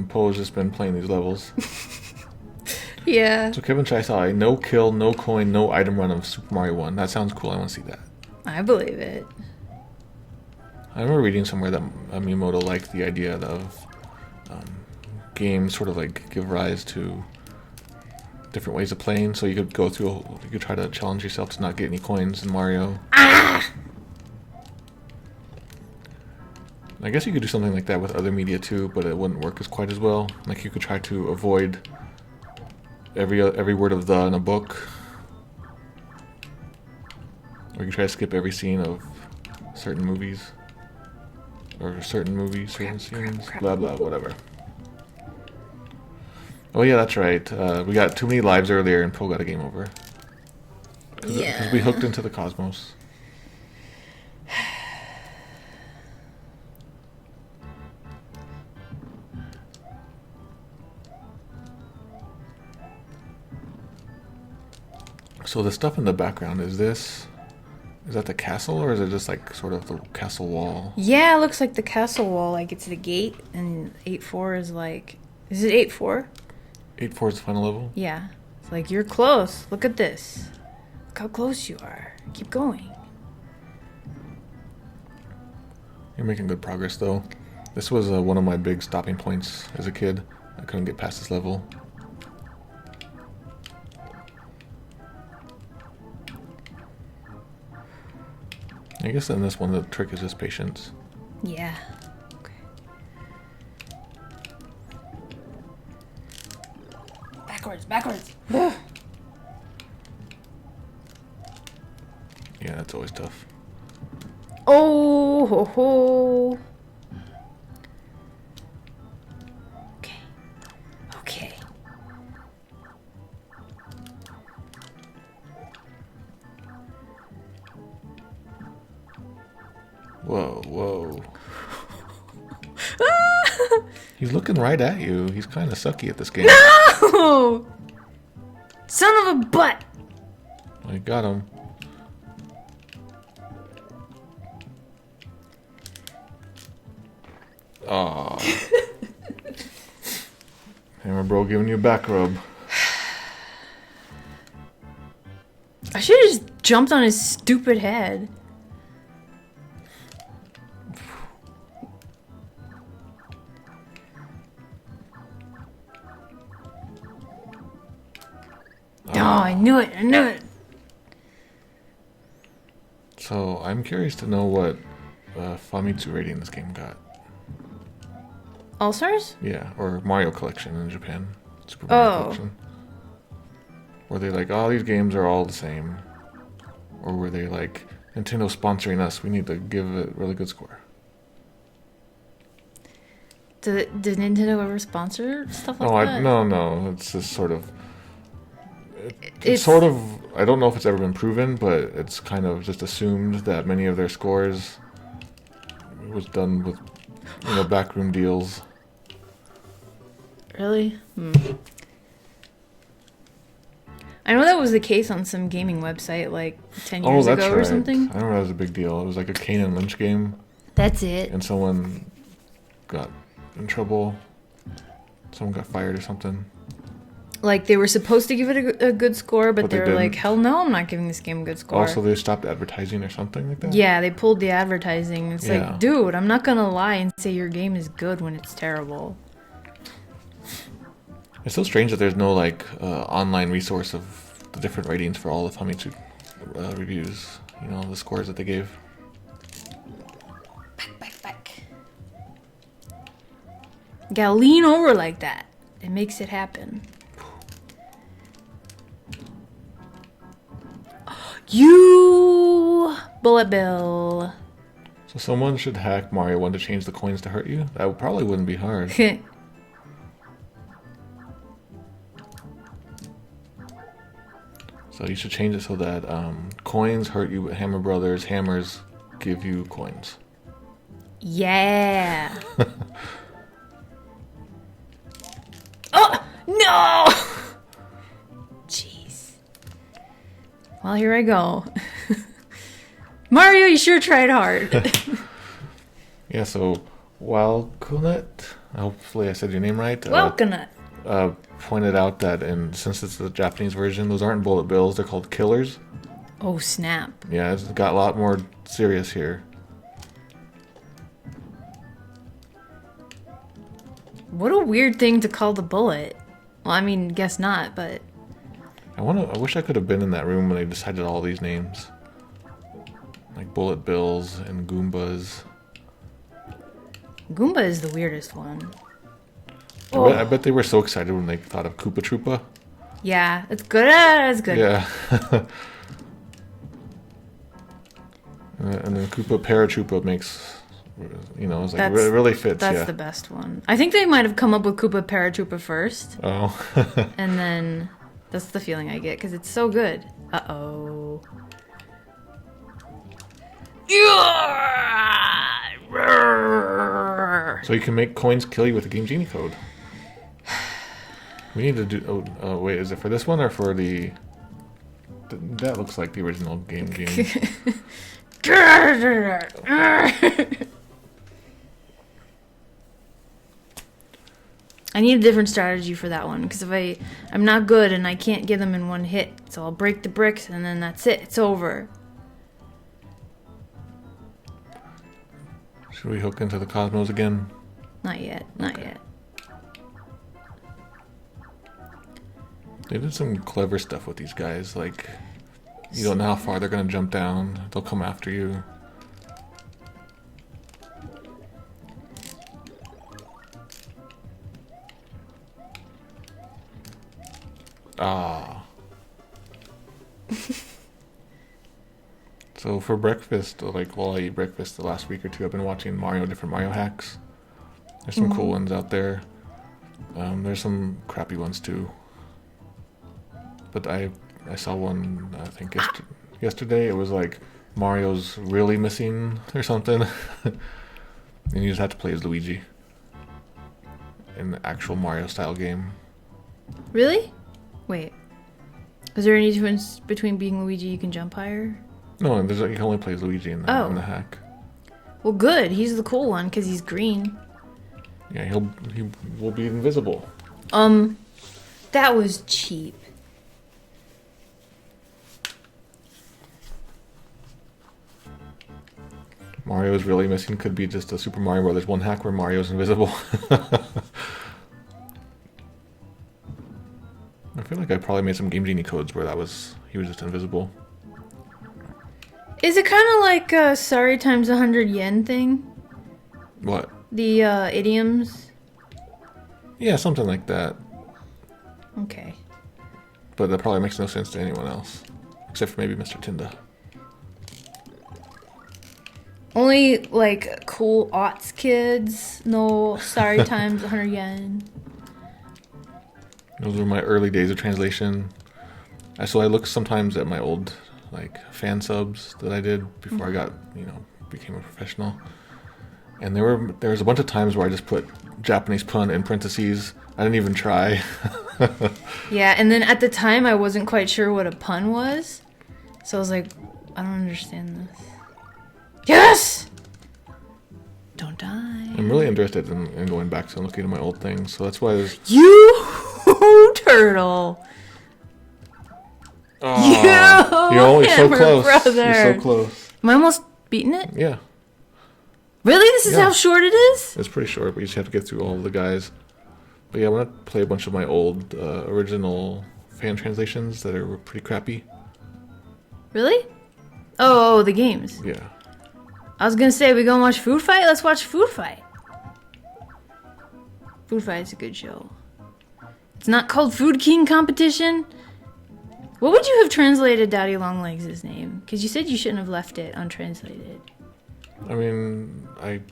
Poe has just been playing these levels. Yeah. So Kevin Chai saw a no kill, no coin, no item run of Super Mario 1. That sounds cool. I want to see that. I believe it. I remember reading somewhere that Miyamoto liked the idea of games sort of like give rise to different ways of playing. So you could go through, you could try to challenge yourself to not get any coins in Mario. Ah! I guess you could do something like that with other media too, but it wouldn't work quite as well. Like you could try to avoid every word of the in a book, or you could try to skip every scene of certain movies, or certain scenes, blah blah, whatever. Oh yeah, that's right. We got too many lives earlier, and Poe got a game over. Because we hooked into the cosmos. So the stuff in the background, is that the castle, or is it just like sort of the castle wall? Yeah, it looks like the castle wall, like it's the gate, and 8-4 is like... Is it 8-4? 8-4 is the final level? Yeah. It's like, you're close. Look at this. Look how close you are. Keep going. You're making good progress, though. This was one of my big stopping points as a kid. I couldn't get past this level. I guess in this one the trick is just patience. Yeah. Okay. Backwards. Yeah, that's always tough. Oh ho ho. Okay. Whoa. He's looking right at you. He's kind of sucky at this game. No! Son of a butt! I got him. Aw. Hammer bro giving you a back rub. I should have just jumped on his stupid head. Oh, I knew it. So I'm curious to know what Famitsu rating this game got. All Stars? Yeah, or Mario Collection in Japan. Super Mario Collection. Were they like, oh, these games are all the same? Or were they like, Nintendo sponsoring us, we need to give it a really good score? Did Nintendo ever sponsor stuff like that? No. It's just sort of... It's sort of... I don't know if it's ever been proven, but it's kind of just assumed that many of their scores was done with, backroom deals. Really? I know that was the case on some gaming website like 10 Oh, years that's ago right. or something. I remember that was a big deal. It was like a Kane and Lynch game, That's it. and someone got in trouble. Someone got fired or something. Like, they were supposed to give it a good score, but But they they were like, didn't. hell no, I'm not giving this game a good score. Also, they stopped advertising or something like that. Yeah, they pulled the advertising. It's Yeah. like, dude, I'm not gonna lie and say your game is good when it's terrible. It's so strange that there's no like online resource of the different ratings for all the Famitsu reviews. You know, the scores that they gave. Back. You gotta lean over like that. It makes it happen. You bullet bill. So someone should hack Mario 1 to change the coins to hurt you? That probably wouldn't be hard. So you should change it so that coins hurt you, but Hammer Brothers hammers give you coins. Yeah. Oh no! Jeez. Well, here I go. Mario, you sure tried hard. Yeah, so Wild Coolnut, hopefully I said your name right. Welcome. Pointed out that since it's the Japanese version, those aren't bullet bills, they're called killers. Oh, snap. Yeah, it's got a lot more serious here. What a weird thing to call the bullet. Well, I mean, guess not, but... I wish I could have been in that room when they decided all these names. Like bullet bills and Goombas. Goomba is the weirdest one. I bet they were so excited when they thought of Koopa Troopa. Yeah, it's good. It's good. Yeah. And then Koopa Paratroopa makes, it's like it really fits. That's yeah. the best one. I think they might have come up with Koopa Paratroopa first. Oh. And then that's the feeling I get because it's so good. Uh-oh. So you can make coins kill you with the Game Genie code. We need to do... Oh, wait, is it for this one or for the... That looks like the original Game Genie. I need a different strategy for that one because if I'm not good and I can't get them in one hit, so I'll break the bricks and then that's it. It's over. Should we hook into the Cosmos again? Not yet. Not yet. They did some clever stuff with these guys. Like, you don't know how far they're going to jump down. They'll come after you. Ah. So for breakfast, like while I eat breakfast the last week or two, I've been watching different Mario hacks. There's some cool ones out there. There's some crappy ones too. But I saw one, I think yesterday. It was like Mario's really missing or something. And you just have to play as Luigi in the actual Mario style game. Really? Wait. Is there any difference between being Luigi you can jump higher? No, you can only play as Luigi in the hack. Well, good. He's the cool one because he's green. Yeah, he will be invisible. That was cheap. Mario is really missing could be just a Super Mario Brothers 1 hack where Mario's invisible. I feel like I probably made some Game Genie codes where he was just invisible. Is it kind of like a sorry times 100 yen thing? What? The idioms? Yeah, something like that. Okay. But that probably makes no sense to anyone else. Except for maybe Mr. Tinda. Only like cool aughts kids. No sorry times 100 yen. Those were my early days of translation. So I look sometimes at my old fan subs that I did before I became a professional. And there was a bunch of times where I just put Japanese pun in parentheses. I didn't even try. Yeah, and then at the time I wasn't quite sure what a pun was. So I was like, I don't understand this. Yes! Don't die. I'm really interested in going back to looking at my old things, so that's why there's... You turtle! Oh, you're so hammer close. brother. You're so close. Am I almost beating it? Yeah. Really? This is Yeah. how short it is? It's pretty short, but you just have to get through all of the guys. But yeah, I'm going to play a bunch of my old original fan translations that are pretty crappy. Really? Oh, the games. Yeah. I was gonna say, we gonna watch Food Fight? Let's watch Food Fight. Food Fight is a good show. It's not called Food King Competition. What would you have translated Daddy Longlegs' name? Because you said you shouldn't have left it untranslated. I mean, I'm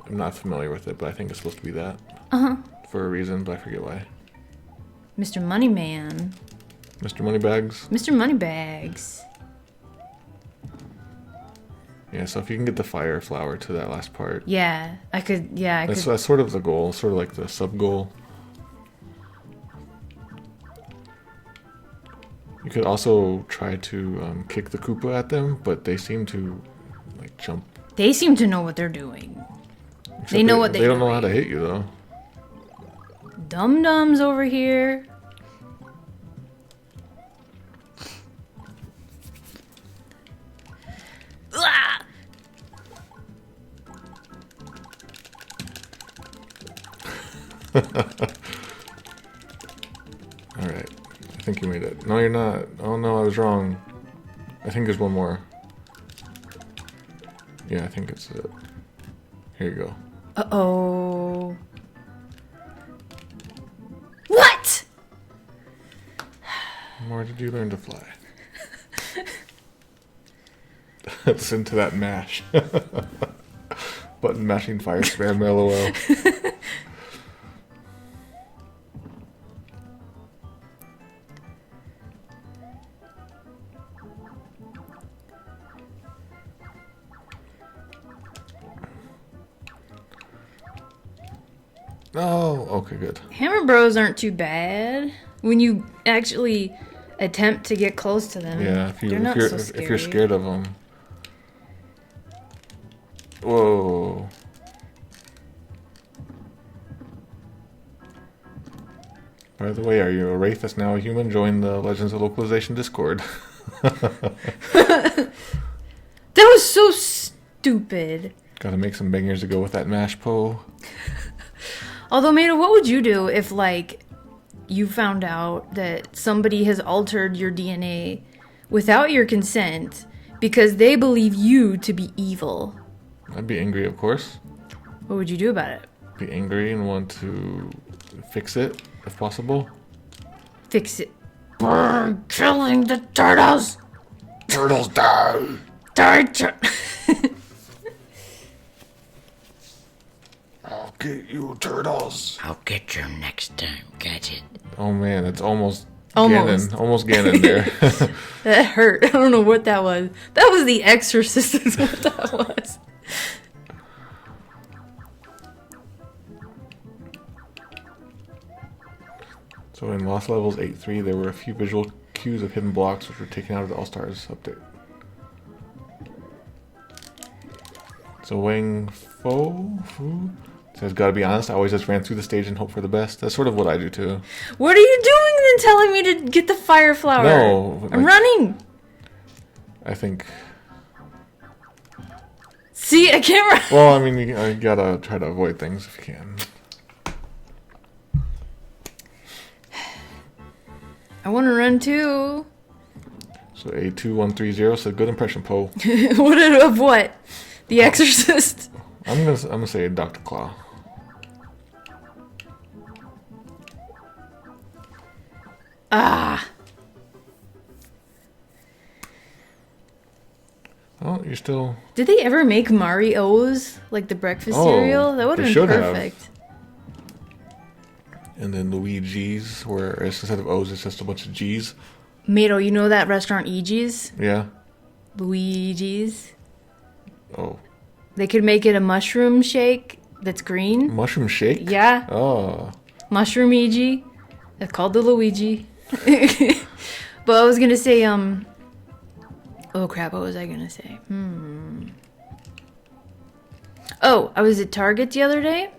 not familiar with it, but I think it's supposed to be that. Uh-huh. For a reason, but I forget why. Mr. Moneyman. Mr. Moneybags? Mr. Moneybags. Yeah, so if you can get the fire flower to that last part. Yeah, I could. That's sort of the goal, sort of like the sub-goal. You could also try to kick the Koopa at them, but they seem to like jump. They seem to know what they're doing. Except They know what they they're don't know how to doing. hit you though. Dum-dums over here. Ah! Alright. I think you made it. No, you're not. Oh no, I was wrong. I think there's one more. Yeah, I think it's it. Here you go. Uh-oh. What? Where did you learn to fly? Listen to that mash. Button mashing fire spam, LOL. Oh, okay, good. Hammer Bros aren't too bad when you actually attempt to get close to them. Yeah, They're not so scary. if you're scared of them. Whoa. By the way, are you a wraith that's now a human? Join the Legends of Localization Discord. That was so stupid. Gotta make some bangers to go with that mash po. Although, Maida, what would you do if, like, you found out that somebody has altered your DNA without your consent because they believe you to be evil? I'd be angry, of course. What would you do about it? Be angry and want to fix it, if possible. Fix it. Burn, killing the turtles! Turtles die! I'll get you, turtles! I'll get you next time. Catch it. Oh man, it's almost Almost. Ganon. Almost Ganon there. That hurt. I don't know what that was. That was The Exorcist is what that was. So in Lost Levels 8.3, there were a few visual cues of hidden blocks which were taken out of the All-Stars update. So Wang Fu says, gotta be honest, I always just ran through the stage and hope for the best. That's sort of what I do too. What are you doing then telling me to get the fire flower? No, I'm like- running. I think... See, I can't run. Well, I mean, you gotta try to avoid things if you can. I want to run too. So A2130 said, good impression, Poe. Of what? The Exorcist. I'm gonna say Dr. Claw. Ah. Oh, you're still... Did they ever make Mario's like the breakfast Oh, cereal? That would they have been should have. perfect. And then Luigi's, where instead of O's, it's just a bunch of G's. Mato, you know that restaurant Eegee's? Yeah. Luigi's? Oh. They could make it a mushroom shake that's green. Mushroom shake? Yeah. Oh. Mushroom Ouija. It's called the Luigi. But I was gonna say, oh crap, what was I gonna say? Oh, I was at Target the other day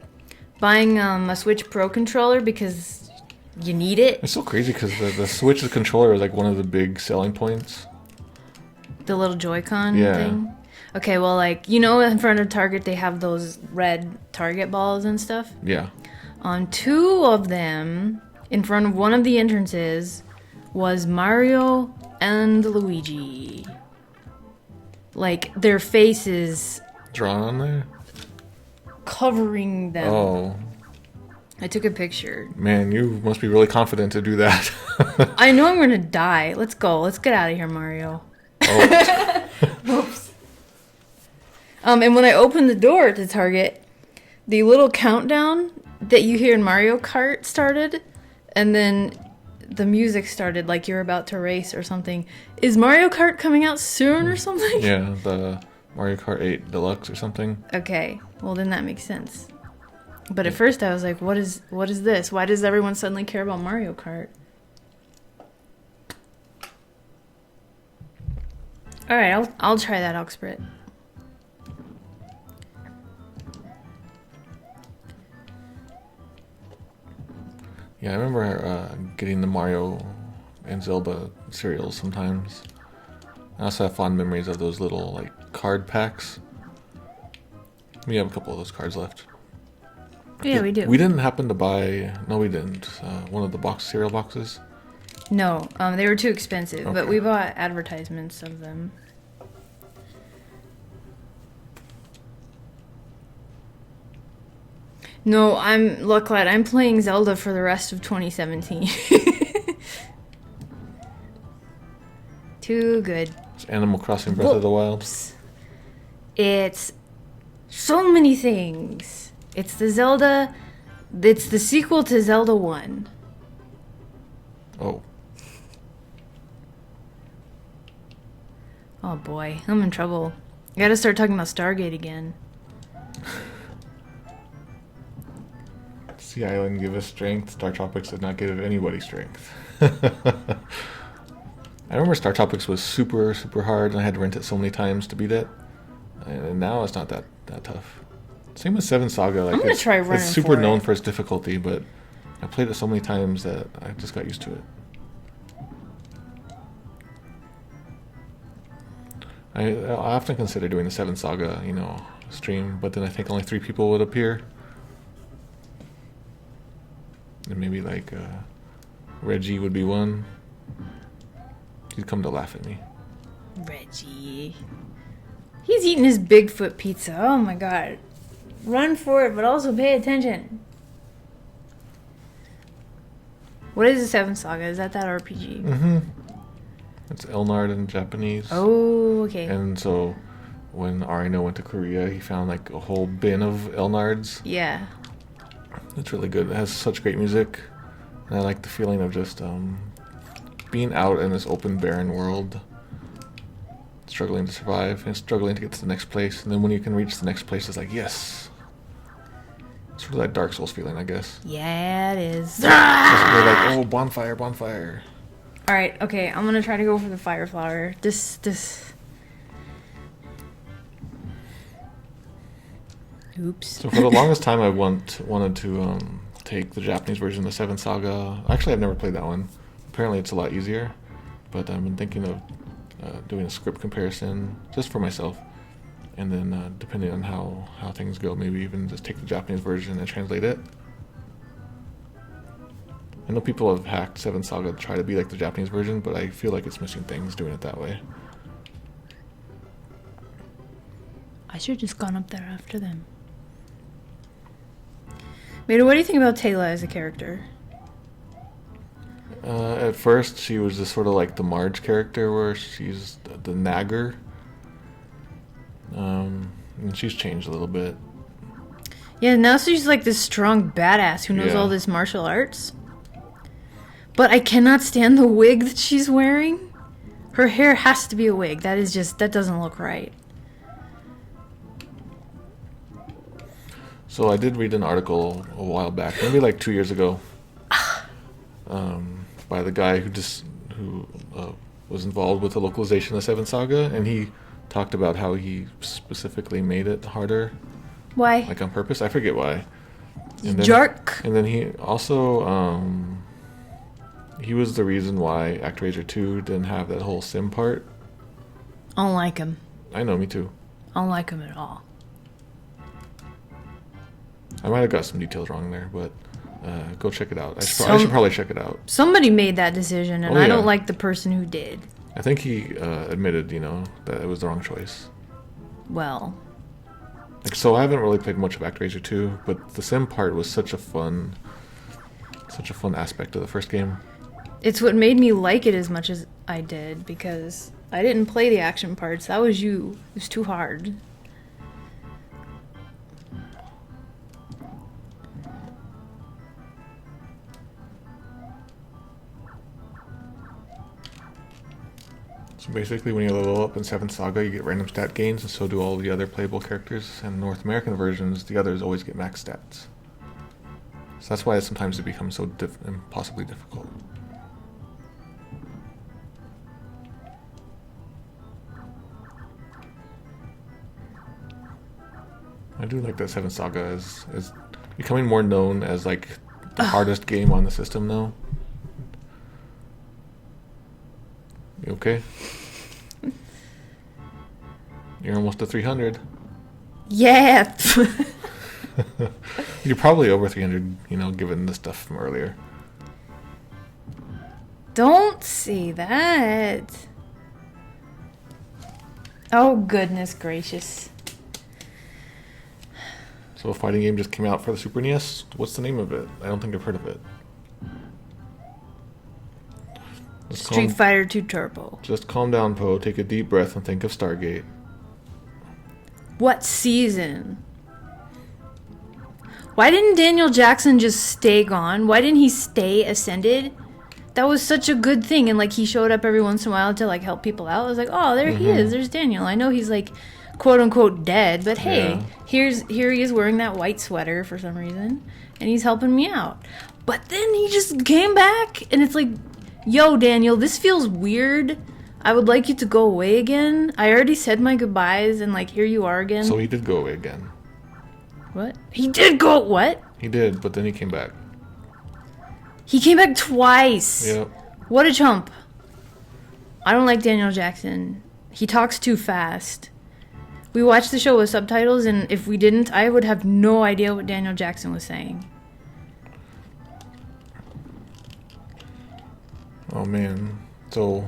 buying a Switch Pro controller because you need it. It's so crazy because the Switch controller is like one of the big selling points. The little Joy-Con Yeah. thing. Okay, well, like, you know, in front of Target they have those red Target balls and stuff. Yeah. On two of them, in front of one of the entrances, was Mario and Luigi. Like, their faces Drawn on there? covering them. Oh. I took a picture. Man, you must be really confident to do that. I know I'm gonna die. Let's go. Let's get out of here, Mario. Oh. Whoops. And when I opened the door to Target, the little countdown that you hear in Mario Kart started, and then the music started like you're about to race or something. Is Mario Kart coming out soon or something? Yeah, the Mario Kart 8 Deluxe or something. Okay, well then that makes sense. But at first I was like, what is this? Why does everyone suddenly care about Mario Kart? All right, I'll try that Oxbrit. Yeah, I remember getting the Mario and Zelda cereals sometimes. I also have fond memories of those little like card packs. We have a couple of those cards left. Yeah, we do. We didn't happen to buy. No, we didn't. One of the cereal boxes. No, they were too expensive, but Okay. we bought advertisements of them. No, look, lad, I'm playing Zelda for the rest of 2017. Too good. It's Animal Crossing Breath of the Wild. It's so many things. It's the sequel to Zelda 1. Oh, Oh boy, I'm in trouble. I gotta start talking about Stargate again. Sea Island give us strength. Star Tropics did not give anybody strength. I remember Star Tropics was super, super hard, and I had to rent it so many times to beat it. And now it's not that tough. Same with Seven Saga. Like I'm gonna try running it's super for known it. for its difficulty, but I played it so many times that I just got used to it. I often consider doing the Seven Saga, stream, but then I think only 3 people would appear. And maybe like Reggie would be one. He'd come to laugh at me. Reggie. He's eating his Bigfoot pizza. Oh my god. Run for it, but also pay attention. What is the Seven Saga? Is that RPG? Mm-hmm. It's Elnard in Japanese. Oh, okay. And so when Arino went to Korea, he found like a whole bin of Elnards. Yeah. It's really good. It has such great music. And I like the feeling of just being out in this open, barren world, struggling to survive and struggling to get to the next place. And then when you can reach the next place, it's like, yes. Sort of that Dark Souls feeling, I guess. Yeah, it is. They're like, oh, bonfire, bonfire. Alright, okay, I'm gonna try to go for the fire flower. This. Oops. So for the longest time, I wanted to take the Japanese version of Seven Saga. Actually, I've never played that one. Apparently, it's a lot easier. But I've been thinking of doing a script comparison just for myself. And then, depending on how things go, maybe even just take the Japanese version and translate it. I know people have hacked Seven Saga to try to be like the Japanese version, but I feel like it's missing things doing it that way. I should have just gone up there after them. Maida, what do you think about Taylor as a character? At first, she was just sort of like the Marge character, where she's the nagger. And she's changed a little bit. Yeah, now she's like this strong badass who knows Yeah. all this martial arts. But I cannot stand the wig that she's wearing. Her hair has to be a wig. That doesn't look right. So I did read an article a while back, maybe like 2 years ago, by the guy who was involved with the localization of the Seventh Saga, and he talked about how he specifically made it harder, Why? like on purpose. I forget why. Jerk. And then he also he was the reason why ActRaiser 2 didn't have that whole sim part. I don't like him. I know, me too. I don't like him at all. I might have got some details wrong there, but go check it out. I should probably check it out. Somebody made that decision, and Oh, I yeah. don't like the person who did. I think he admitted, that it was the wrong choice. Well, So I haven't really played much of ActRaiser 2, but the sim part was such a fun aspect of the first game. it's what made me like it as much as I did, because I didn't play the action parts. That was you. It was too hard. So basically, when you level up in 7th Saga, you get random stat gains, and so do all the other playable characters. And North American versions, the others always get max stats. So that's why sometimes it becomes so impossibly difficult. I do like that 7th Saga is becoming more known as like the hardest game on the system now. You okay? You're almost to 300. Yeah. You're probably over 300, given the stuff from earlier. Don't say that. Oh, goodness gracious. So a fighting game just came out for the Super NES. What's the name of it? I don't think I've heard of it. Street Fighter 2 Turbo. Just calm down, Poe. Take a deep breath and think of Stargate. What season? Why didn't Daniel Jackson just stay gone? Why didn't he stay ascended? That was such a good thing, and like he showed up every once in a while to like help people out. I was like, oh, there he is. There's Daniel. I know he's like quote unquote dead, but hey, Yeah. here he is wearing that white sweater for some reason, and he's helping me out. But then he just came back, and it's like, yo, Daniel, this feels weird. I would like you to go away again. I already said my goodbyes, and like here you are again. So he did go away again. What? He did go. What? He did, but then he came back. He came back twice. Yep. What a chump. I don't like Daniel Jackson. He talks too fast. We watched the show with subtitles, and if we didn't, I would have no idea what Daniel Jackson was saying. Oh man. So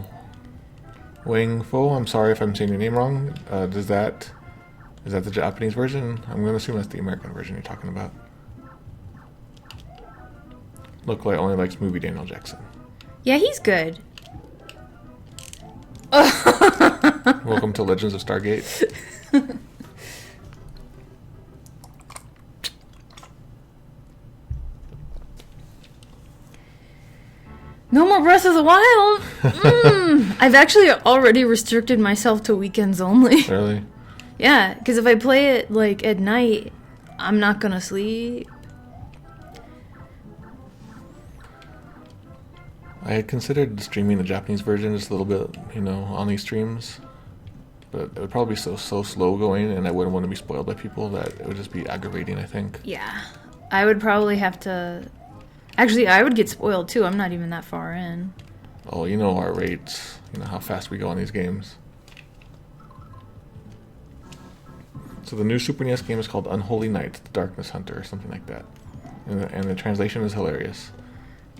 Wang Fo, I'm sorry if I'm saying your name wrong. Is that the Japanese version? I'm gonna assume that's the American version you're talking about. Look like only likes movie Daniel Jackson. Yeah, he's good. Welcome to Legends of Stargate. No more Breath of the Wild. I've actually already restricted myself to weekends only. Really? Yeah, because if I play it like at night, I'm not gonna sleep. I had considered streaming the Japanese version just a little bit, on these streams. But it would probably be so slow going, and I wouldn't want to be spoiled by people that it would just be aggravating, I think. Yeah, I would probably have to. Actually, I would get spoiled too. I'm not even that far in. Oh, you know our rates. You know how fast we go on these games. So the new Super NES game is called Unholy Knight, the Darkness Hunter, or something like that. And the translation is hilarious.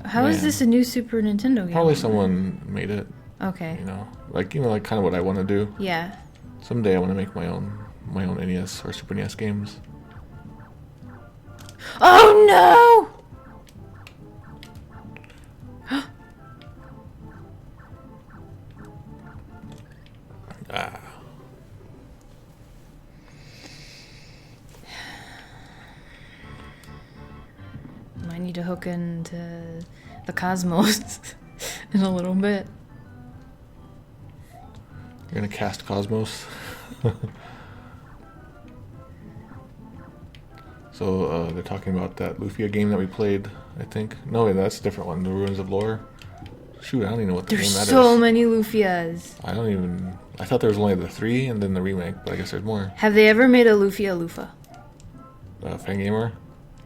How is Man. this a new Super Nintendo game? Probably someone made it, Okay. like kind of what I want to do. Yeah. Someday I want to make my own NES or Super NES games. Oh no! Ah. I need to hook into the Cosmos in a little bit. You're gonna cast Cosmos. So they're talking about that Lufia game that we played, I think. No, wait, that's a different one. The Ruins of Lore. Shoot, I don't even know what the There's name that so is. many Lufias. I don't even... I thought there was only the 3 and then the remake, but I guess there's more. Have they ever made a Lufia Lufa? Fangamer?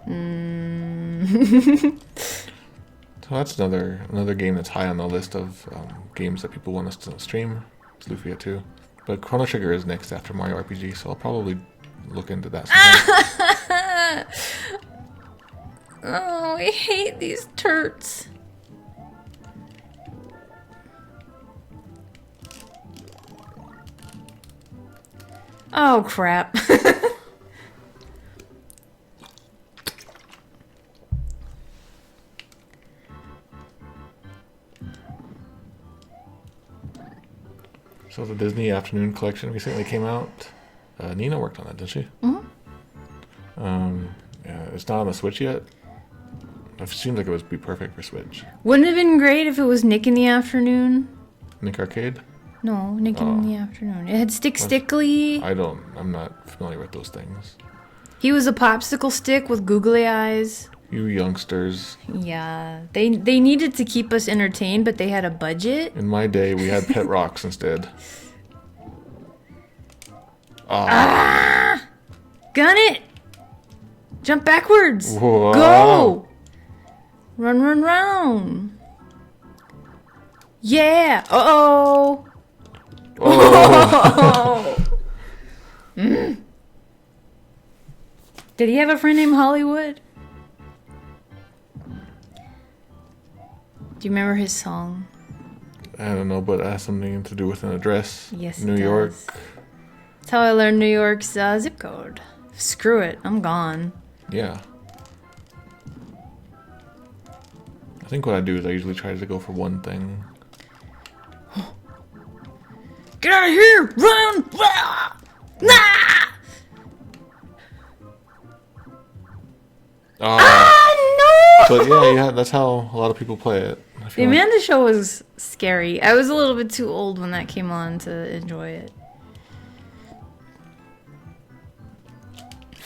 Mm. So that's another game that's high on the list of games that people want us to stream. It's Lufia 2. But Chrono Trigger is next after Mario RPG, so I'll probably look into that sometime. Oh, I hate these turds. Oh, crap. So the Disney Afternoon Collection recently came out. Nina worked on that, didn't she? Mm-hmm. Yeah, it's not on the Switch yet. It seems like it would be perfect for Switch. Wouldn't it have been great if it was Nick in the Afternoon? Nick Arcade? No, Nick in the Afternoon. It had Stickly. I'm not familiar with those things. He was a popsicle stick with googly eyes. You youngsters. Yeah, they needed to keep us entertained, but they had a budget. In my day, we had Pet Rocks instead. Ah! Gun it! Jump backwards! Whoa. Go! Run! Yeah! Uh-oh! Oh. Mm. Did he have a friend named Hollywood? Do you remember his song? I don't know, but it has something to do with an address. Yes, New it York. does. That's how I learned New York's zip code. Screw it, I'm gone. Yeah. I think what I do is I usually try to go for one thing. Get out of here! Run! Ah! Ah, no! But yeah, that's how a lot of people play it. The Amanda Show was scary. I was a little bit too old when that came on to enjoy it.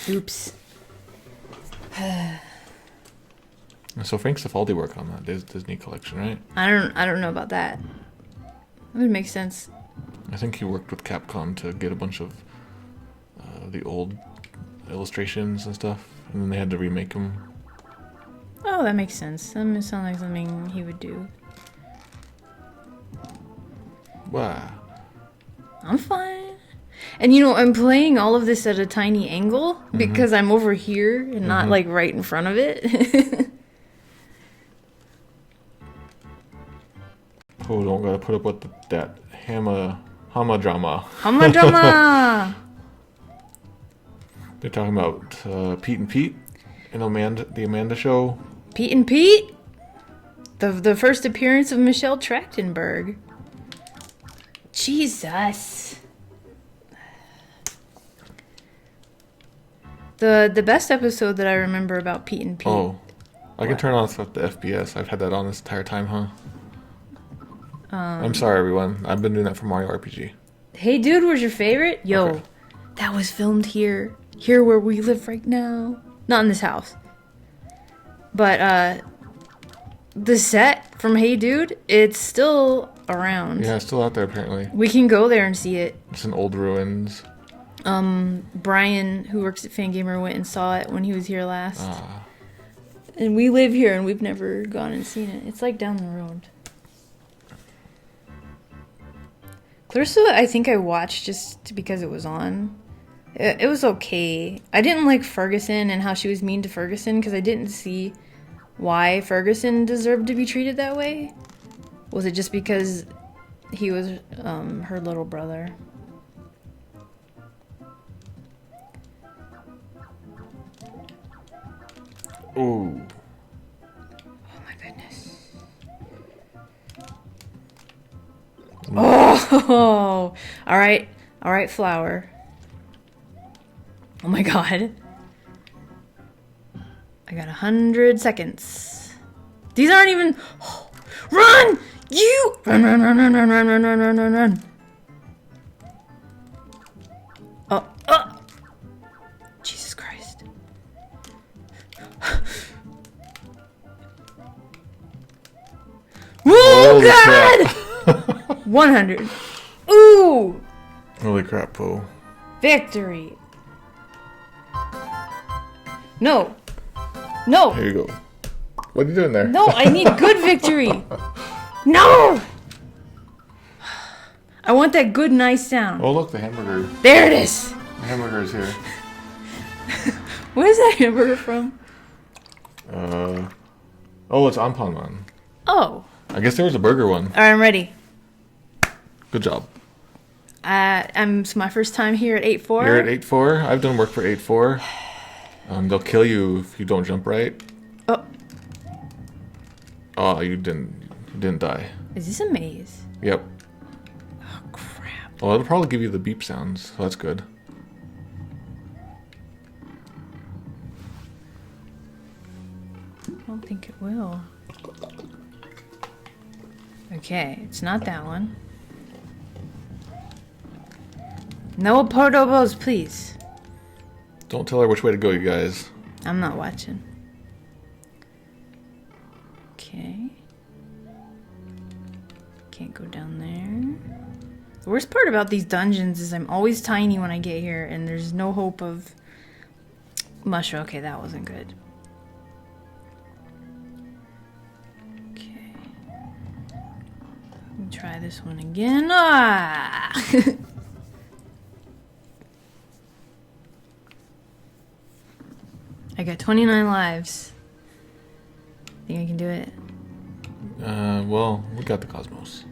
Oops. So Frank Cifaldi worked on that Disney collection, right? I don't know about that. That would make sense. I think he worked with Capcom to get a bunch of the old illustrations and stuff, and then they had to remake them. Oh, that makes sense. That sounds like something he would do. Wow. I'm fine. And you know, I'm playing all of this at a tiny angle because I'm over here and not like right in front of it. Oh, don't gotta put up with that Hama drama. Hamadama! They're talking about Pete and Pete and the Amanda Show. Pete and Pete? The first appearance of Michelle Trachtenberg. Jesus. The best episode that I remember about Pete and Pete. Oh, I can turn off the FPS. I've had that on this entire time, huh? I'm sorry, everyone. I've been doing that for Mario RPG. Hey Dude was your favorite? Yo, Okay. that was filmed here. Here where we live right now. Not in this house. But, the set from Hey Dude, it's still around. Yeah, it's still out there apparently. We can go there and see it. It's in old ruins. Brian, who works at Fangamer, went and saw it when he was here last. Ah. And we live here and we've never gone and seen it. It's like down the road. Clarissa, I think I watched just because it was on. It was okay. I didn't like Ferguson and how she was mean to Ferguson because I didn't see why Ferguson deserved to be treated that way. Was it just because he was her little brother? Ooh. Oh my goodness. Oh! Alright, flower. Oh my god. I got 100 seconds. These aren't even... Run! You! Run. Oh. Jesus Christ. 100. Ooh! Holy crap, Poe. Victory. No. No. Here you go. What are you doing there? No, I need good victory. No! I want that good, nice sound. Oh, look, the hamburger. There it is. The hamburger is here. Where's that hamburger from? Oh, it's Anpanman. Oh. I guess there was a burger one. All right, I'm ready. Good job. It's my first time here at 8-4. You're at 8-4. I've done work for 8-4. They'll kill you if you don't jump right. Oh. Oh, you didn't die. Is this a maze? Yep. Oh, crap. Well, it'll probably give you the beep sounds, so that's good. I don't think it will. Okay, it's not that one. No Pordobos, please. Don't tell her which way to go, you guys. I'm not watching. Okay. Can't go down there. The worst part about these dungeons is I'm always tiny when I get here, and there's no hope of mushroom. Okay, that wasn't good. Okay. Let me try this one again. Ah! I got 29 lives. Think I can do it? Well, we got the Cosmos.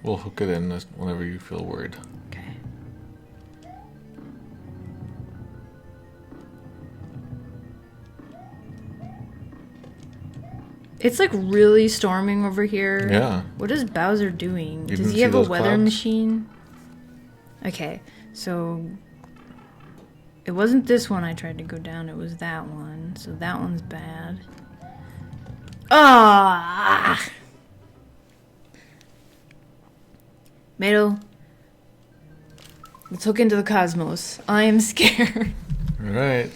We'll hook it in whenever you feel worried. Okay. It's like really storming over here. Yeah. What is Bowser doing? You Does didn't he see have a those weather clouds? machine? Okay, so it wasn't this one I tried to go down, it was that one. So that one's bad. Ah! Mado, let's hook into the cosmos. I am scared. Alright.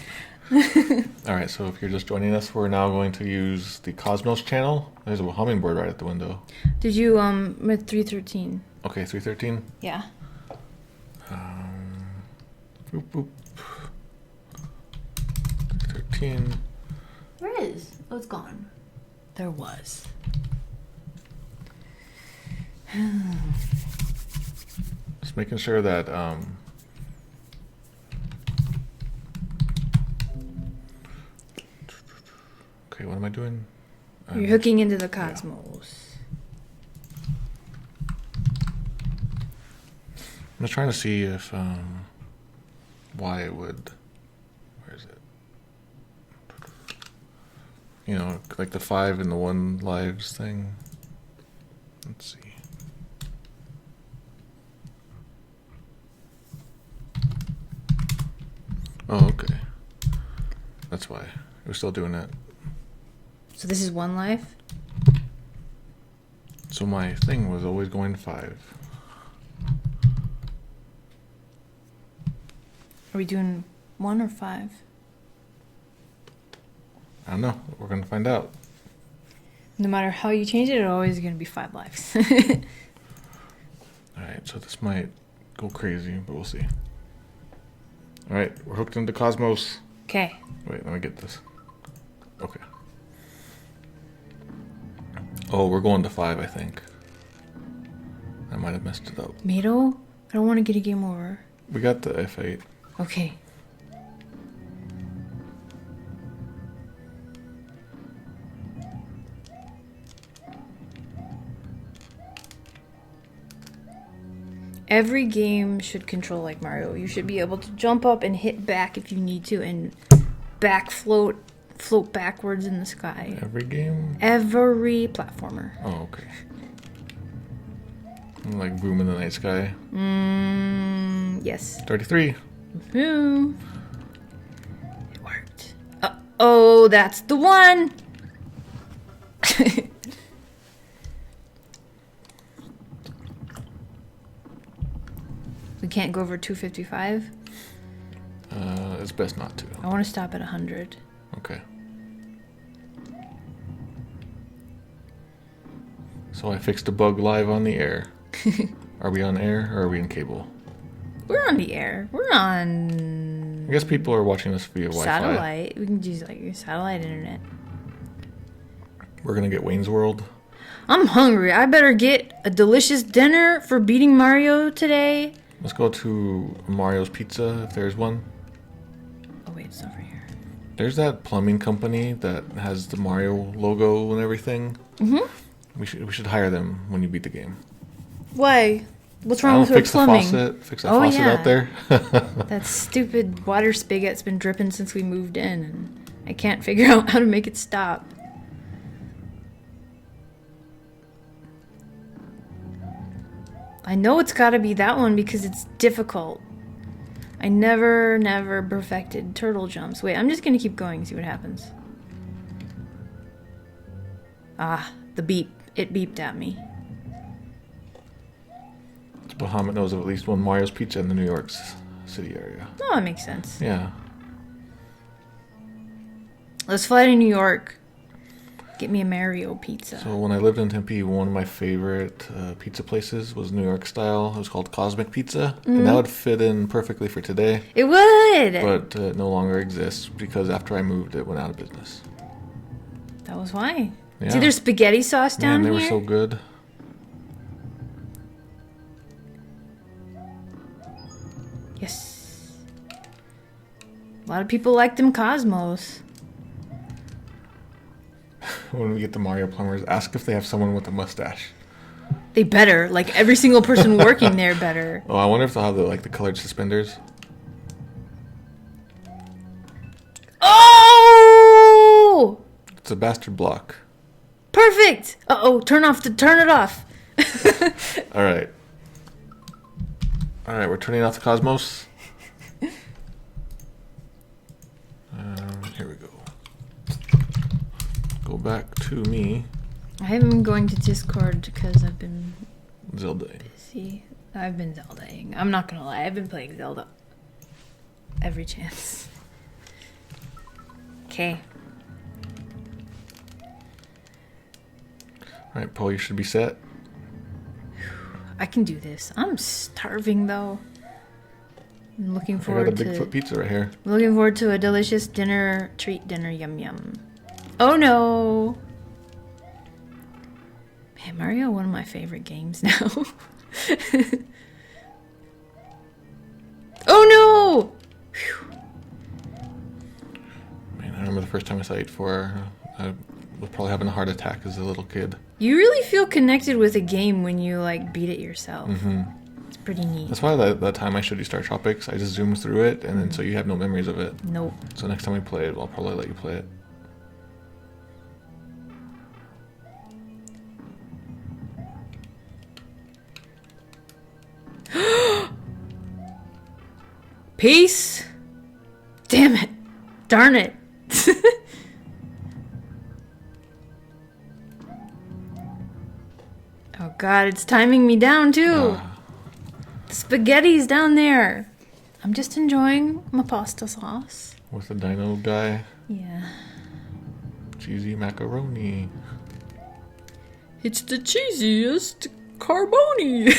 Alright, so if you're just joining us, we're now going to use the Cosmos channel. There's a hummingbird right at the window. Did you, with 313? Okay, 313. Yeah. Boop, boop. 13. Where is? Oh, it's gone. There was. Just making sure that, okay, what am I doing? You're hooking into the cosmos. I'm just trying to see if, why it would, where is it? You know, like the 5 and the 1 lives thing. Let's see. Oh, okay. That's why. We're still doing that. So this is 1 life? So my thing was always going to 5. Are we doing 1 or 5? I don't know. We're going to find out. No matter how you change it, it's always going to be 5 lives. Alright, so this might go crazy, but we'll see. Alright, we're hooked into Cosmos. Okay. Wait, let me get this. Okay. Oh, we're going to 5, I think. I might have messed it up. Mado, I don't want to get a game over. We got the F8. Okay. Every game should control like Mario. You should be able to jump up and hit back if you need to, and float backwards in the sky. Every game? Every platformer. Oh, okay. Like Boom in the Night Sky. Yes. 33. Woohoo. It worked. Oh, that's the one! We can't go over 255? It's best not to. I want to stop at 100. Okay. So So I fixed a bug live on the air. Are we on air or are we in cable? We're on the air. We're on I guess people are watching us via Wi-Fi. satellite. We can use like your satellite internet. We're gonna get Wayne's World. I'm hungry. I better get a delicious dinner for beating Mario today. Let's go to Mario's Pizza if there's one. Oh wait, it's over here. There's that plumbing company that has the Mario logo and everything. Mhm. We should hire them when you beat the game. Why? What's I wrong don't with their fix plumbing? fix that faucet yeah. out there. That stupid water spigot's been dripping since we moved in, and I can't figure out how to make it stop. I know it's gotta be that one because it's difficult. I never perfected turtle jumps. Wait, I'm just gonna keep going and see what happens. Ah, the beep. It beeped at me. Bahamut knows of at least one Mario's Pizza in the New York City area. Oh, that makes sense. Yeah. Let's fly to New York. Get me a Mario pizza. So when I lived in Tempe, one of my favorite pizza places was New York style. It was called Cosmic Pizza. And that would fit in perfectly for today. It would! But it no longer exists because after I moved, it went out of business. That was why. Yeah. See, there's spaghetti sauce down Man, they here. were so good. Yes. A lot of people like them Cosmos. When we get the Mario plumbers, ask if they have someone with a mustache. They better. Like, every single person working there better. Oh, I wonder if they'll have the colored suspenders. Oh! It's a bastard block. Perfect! Uh-oh, turn it off. Alright. Alright, we're turning off the Cosmos. Here we go. Go back to me. I haven't been going to Discord because I've been Zelda. busy. I've been Zeldaing. I'm not gonna lie, I've been playing Zelda. Every chance. Okay. Alright, Paul, you should be set. I can do this. I'm starving though. I'm looking I got a forward Bigfoot to pizza right here. looking forward to a delicious treat dinner, yum yum. Oh no. Man, Mario, one of my favorite games now. Oh no! Whew. Man, I remember the first time I saw 8-4, I was probably having a heart attack as a little kid. You really feel connected with a game when you like beat it yourself. Mm-hmm. It's pretty neat. That's why that time I showed you Star Tropics, I just zoomed through it, and then so you have no memories of it. Nope. So next time we play it, I'll probably let you play it. Peace. Damn it. Darn it. Oh god, it's timing me down too. The spaghetti's down there. I'm just enjoying my pasta sauce. With the dino guy, Yeah. cheesy macaroni. It's the cheesiest carboni.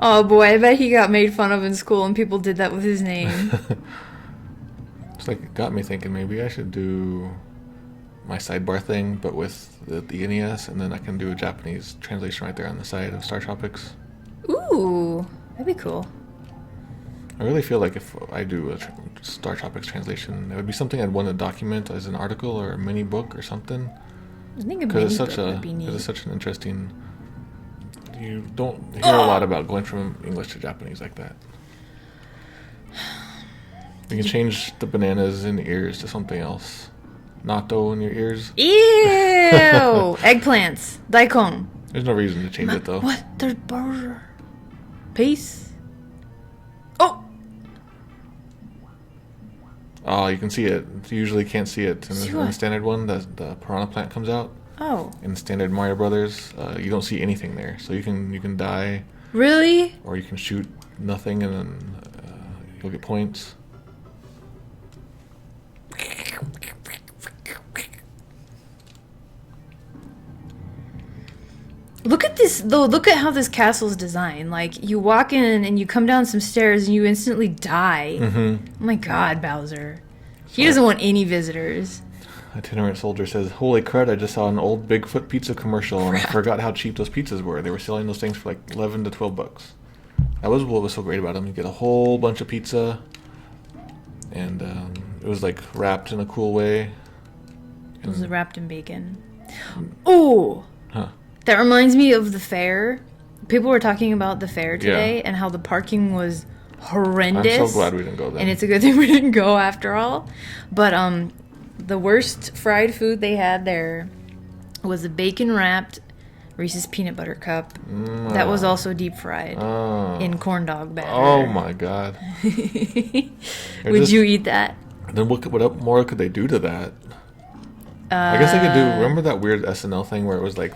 Oh boy, I bet he got made fun of in school and people did that with his name. It's like it got me thinking maybe I should do my sidebar thing, but with the NES, and then I can do a Japanese translation right there on the side of Star Tropics. Ooh, that'd be cool. I really feel like if I do a Star Tropics translation, it would be something I'd want to document as an article or a mini book or something. I think a Because mini it's book would be neat. it's such an interesting. You don't hear a lot about going from English to Japanese like that. You can change the bananas in the ears to something else. Natto in your ears. Ew! Eggplants. Daikon. There's no reason to change it though. What? There's burger. Peace. Oh! Oh, you can see it. You usually can't see it in See the what? standard one. The piranha plant comes out. Oh. In the standard Mario Brothers, you don't see anything there. So you can die, Really? or you can shoot nothing, and then you'll get points. Look at this, though. Look at how this castle's designed. Like, you walk in and you come down some stairs and you instantly die. Mm-hmm. Oh my god, Bowser. He doesn't want any visitors. Itinerant Soldier says, "Holy crud, I just saw an old Bigfoot pizza commercial and I forgot how cheap those pizzas were. They were selling those things for like 11 to 12 bucks. That was what was so great about them. You get a whole bunch of pizza, and it was like wrapped in a cool way. It was wrapped in bacon. Oh! Huh. That reminds me of the fair. People were talking about the fair today and how the parking was horrendous. I'm so glad we didn't go there. And it's a good thing we didn't go after all. But the worst fried food they had there was a bacon wrapped Reese's peanut butter cup that was also deep fried in corn dog batter. Oh my god. Would you eat that? Then what more could they do to that? I guess they could do. Remember that weird SNL thing where it was like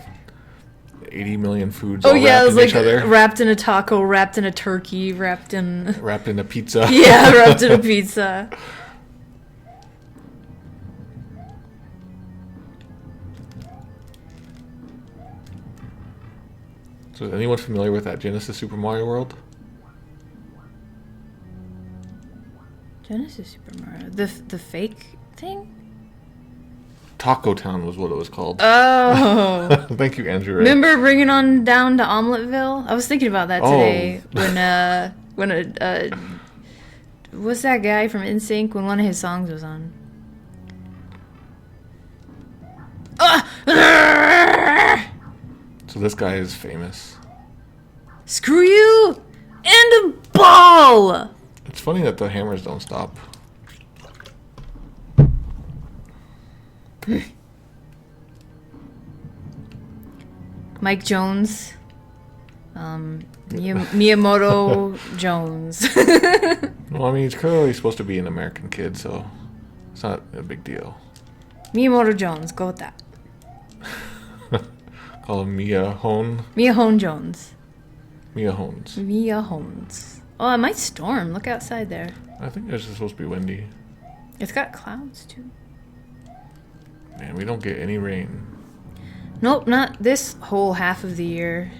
80 million foods all yeah, it was wrapped in like each other? Wrapped in a taco, wrapped in a turkey, wrapped in a pizza. Yeah, wrapped in a pizza. So is anyone familiar with that Genesis Super Mario World? Genesis Super Mario. The fake thing? Taco Town was what it was called. Oh. Thank you, Andrew Ray. Remember bringing on down to Omeleteville? I was thinking about that today when what's that guy from NSYNC when one of his songs was on? So this guy is famous. Screw you and a ball. It's funny that the hammers don't stop. Mike Jones. Miyamoto Jones. Well, I mean, he's clearly supposed to be an American kid, so it's not a big deal. Miyamoto Jones. Go with that. Call him Mia Hone. Mia Hone Jones. Mia Hones. Mia Hones. Oh, it might storm. Look outside there. I think it's supposed to be windy. It's got clouds, too. Man, we don't get any rain. Nope, not this whole half of the year.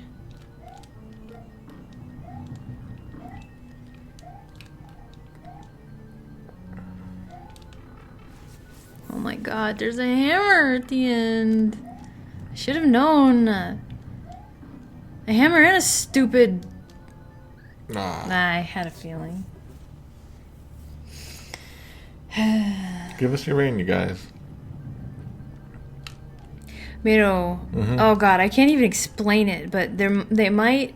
Oh my god, there's a hammer at the end. I should have known. A hammer and a stupid... I had a feeling. Give us your rain, you guys. Mado, oh god, I can't even explain it, but they might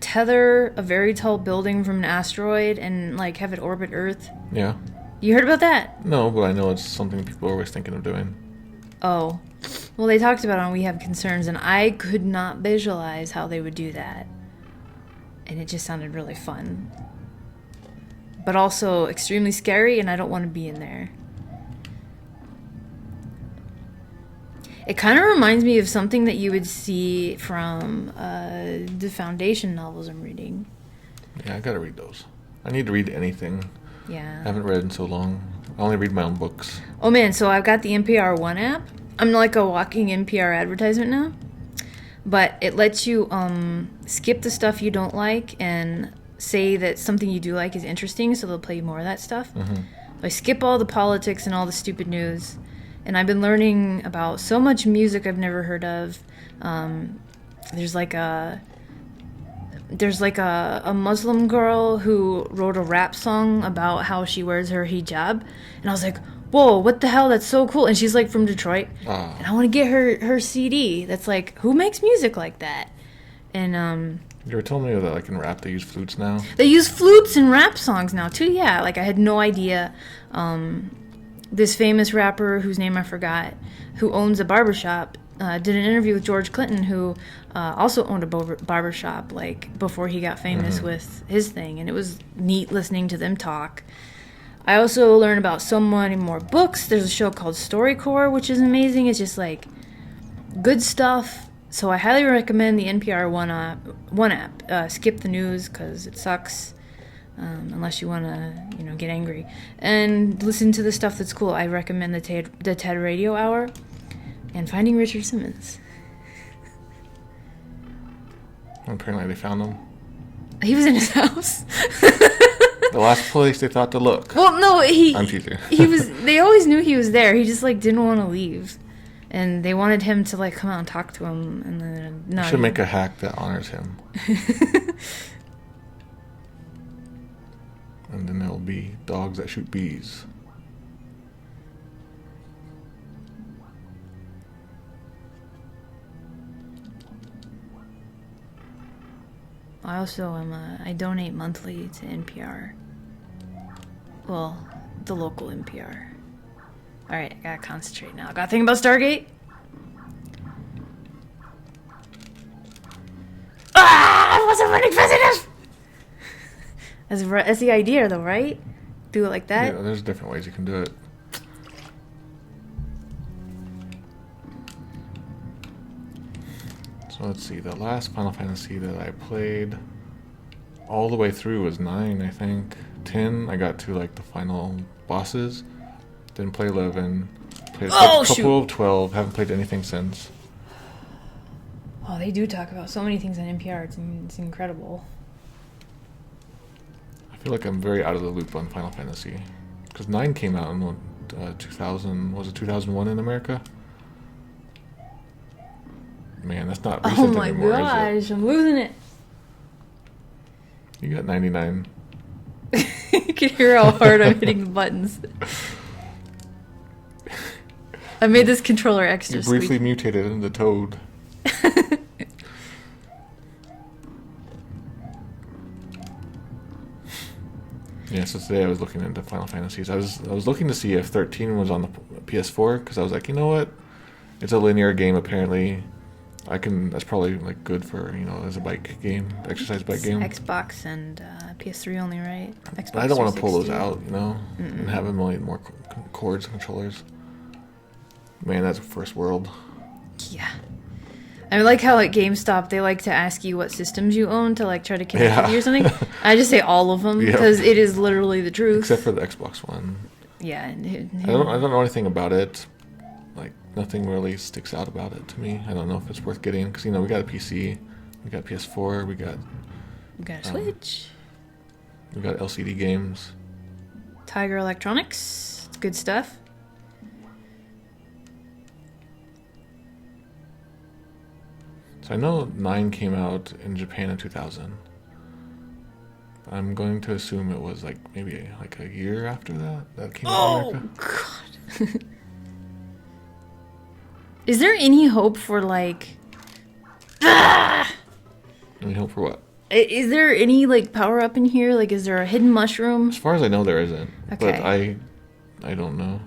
tether a very tall building from an asteroid and like have it orbit Earth. Yeah. You heard about that? No, but I know it's something people are always thinking of doing. Oh. Well, they talked about it on We Have Concerns, and I could not visualize how they would do that. And it just sounded really fun. But also extremely scary, and I don't want to be in there. It kind of reminds me of something that you would see from the Foundation novels I'm reading. Yeah, I gotta read those. I need to read anything. Yeah. I haven't read in so long. I only read my own books. Oh man, so I've got the NPR One app. I'm like a walking NPR advertisement now. But it lets you skip the stuff you don't like and say that something you do like is interesting, so they'll play you more of that stuff. So I skip all the politics and all the stupid news. And I've been learning about so much music I've never heard of. There's like a Muslim girl who wrote a rap song about how she wears her hijab. And I was like, whoa, what the hell? That's so cool. And she's like from Detroit. And I want to get her CD. That's like, who makes music like that? And you were telling me that like in rap they use flutes now. they use flutes in rap songs now too. Yeah, like I had no idea. This famous rapper whose name I forgot, who owns a barbershop, did an interview with George Clinton, who also owned a barbershop like before he got famous with his thing, and it was neat listening to them talk. I also learned about so many more books. There's a show called StoryCorps, which is amazing. It's just like good stuff. So I highly recommend the NPR One app. Skip the news because it sucks. Unless you want to, get angry. And listen to the stuff that's cool. I recommend the TED Radio Hour and Finding Richard Simmons. Apparently they found him. He was in his house. The last place they thought to look. Well, no, I'm teasing. he was. They always knew he was there. He just like didn't want to leave, and they wanted him to like come out and talk to him. And then no, We should make a hack that honors him. And then there'll be dogs that shoot bees. I also am. I donate monthly to NPR. Well, the local NPR. All right, I gotta concentrate now. Gotta think about Stargate. I wasn't running president. That's the idea, though, right? Do it like that. Yeah, there's different ways you can do it. So let's see. The last Final Fantasy that I played all the way through was 9, I think. 10, I got to like the final bosses. Didn't play 11. Played a couple of 12. Haven't played anything since. Oh, they do talk about so many things on NPR. It's incredible. I feel like I'm very out of the loop on Final Fantasy. Because 9 came out in 2000, was it 2001 in America? Man, that's not recent anymore, Oh my gosh, I'm losing it. You got 99. You can hear how hard I'm hitting the buttons. I made this controller extra You briefly squeaky. mutated into Toad. Yeah, so today I was looking into Final Fantasies. I was looking to see if 13 was on the PS4 because I was like, you know what? It's a linear game apparently. That's probably like good for, as a bike game, exercise bike game. Xbox and PS3 only, right? Xbox But I don't want to pull those 360. out, and have a million more cords and controllers. Man, that's a first world. Yeah. I like how at GameStop they like to ask you what systems you own to like try to connect with you or something. I just say all of them because it is literally the truth. Except for the Xbox One. Yeah. I don't know anything about it. Like nothing really sticks out about it to me. I don't know if it's worth getting because we got a PC, we got PS4, we got a Switch. We got LCD games. Tiger Electronics. It's good stuff. So I know 9 came out in Japan in 2000. I'm going to assume it was like maybe like a year after that came out in America. God. Is there any hope for like... Any hope for what? Is there any like power up in here? Like, is there a hidden mushroom? As far as I know, there isn't. Okay. But I don't know.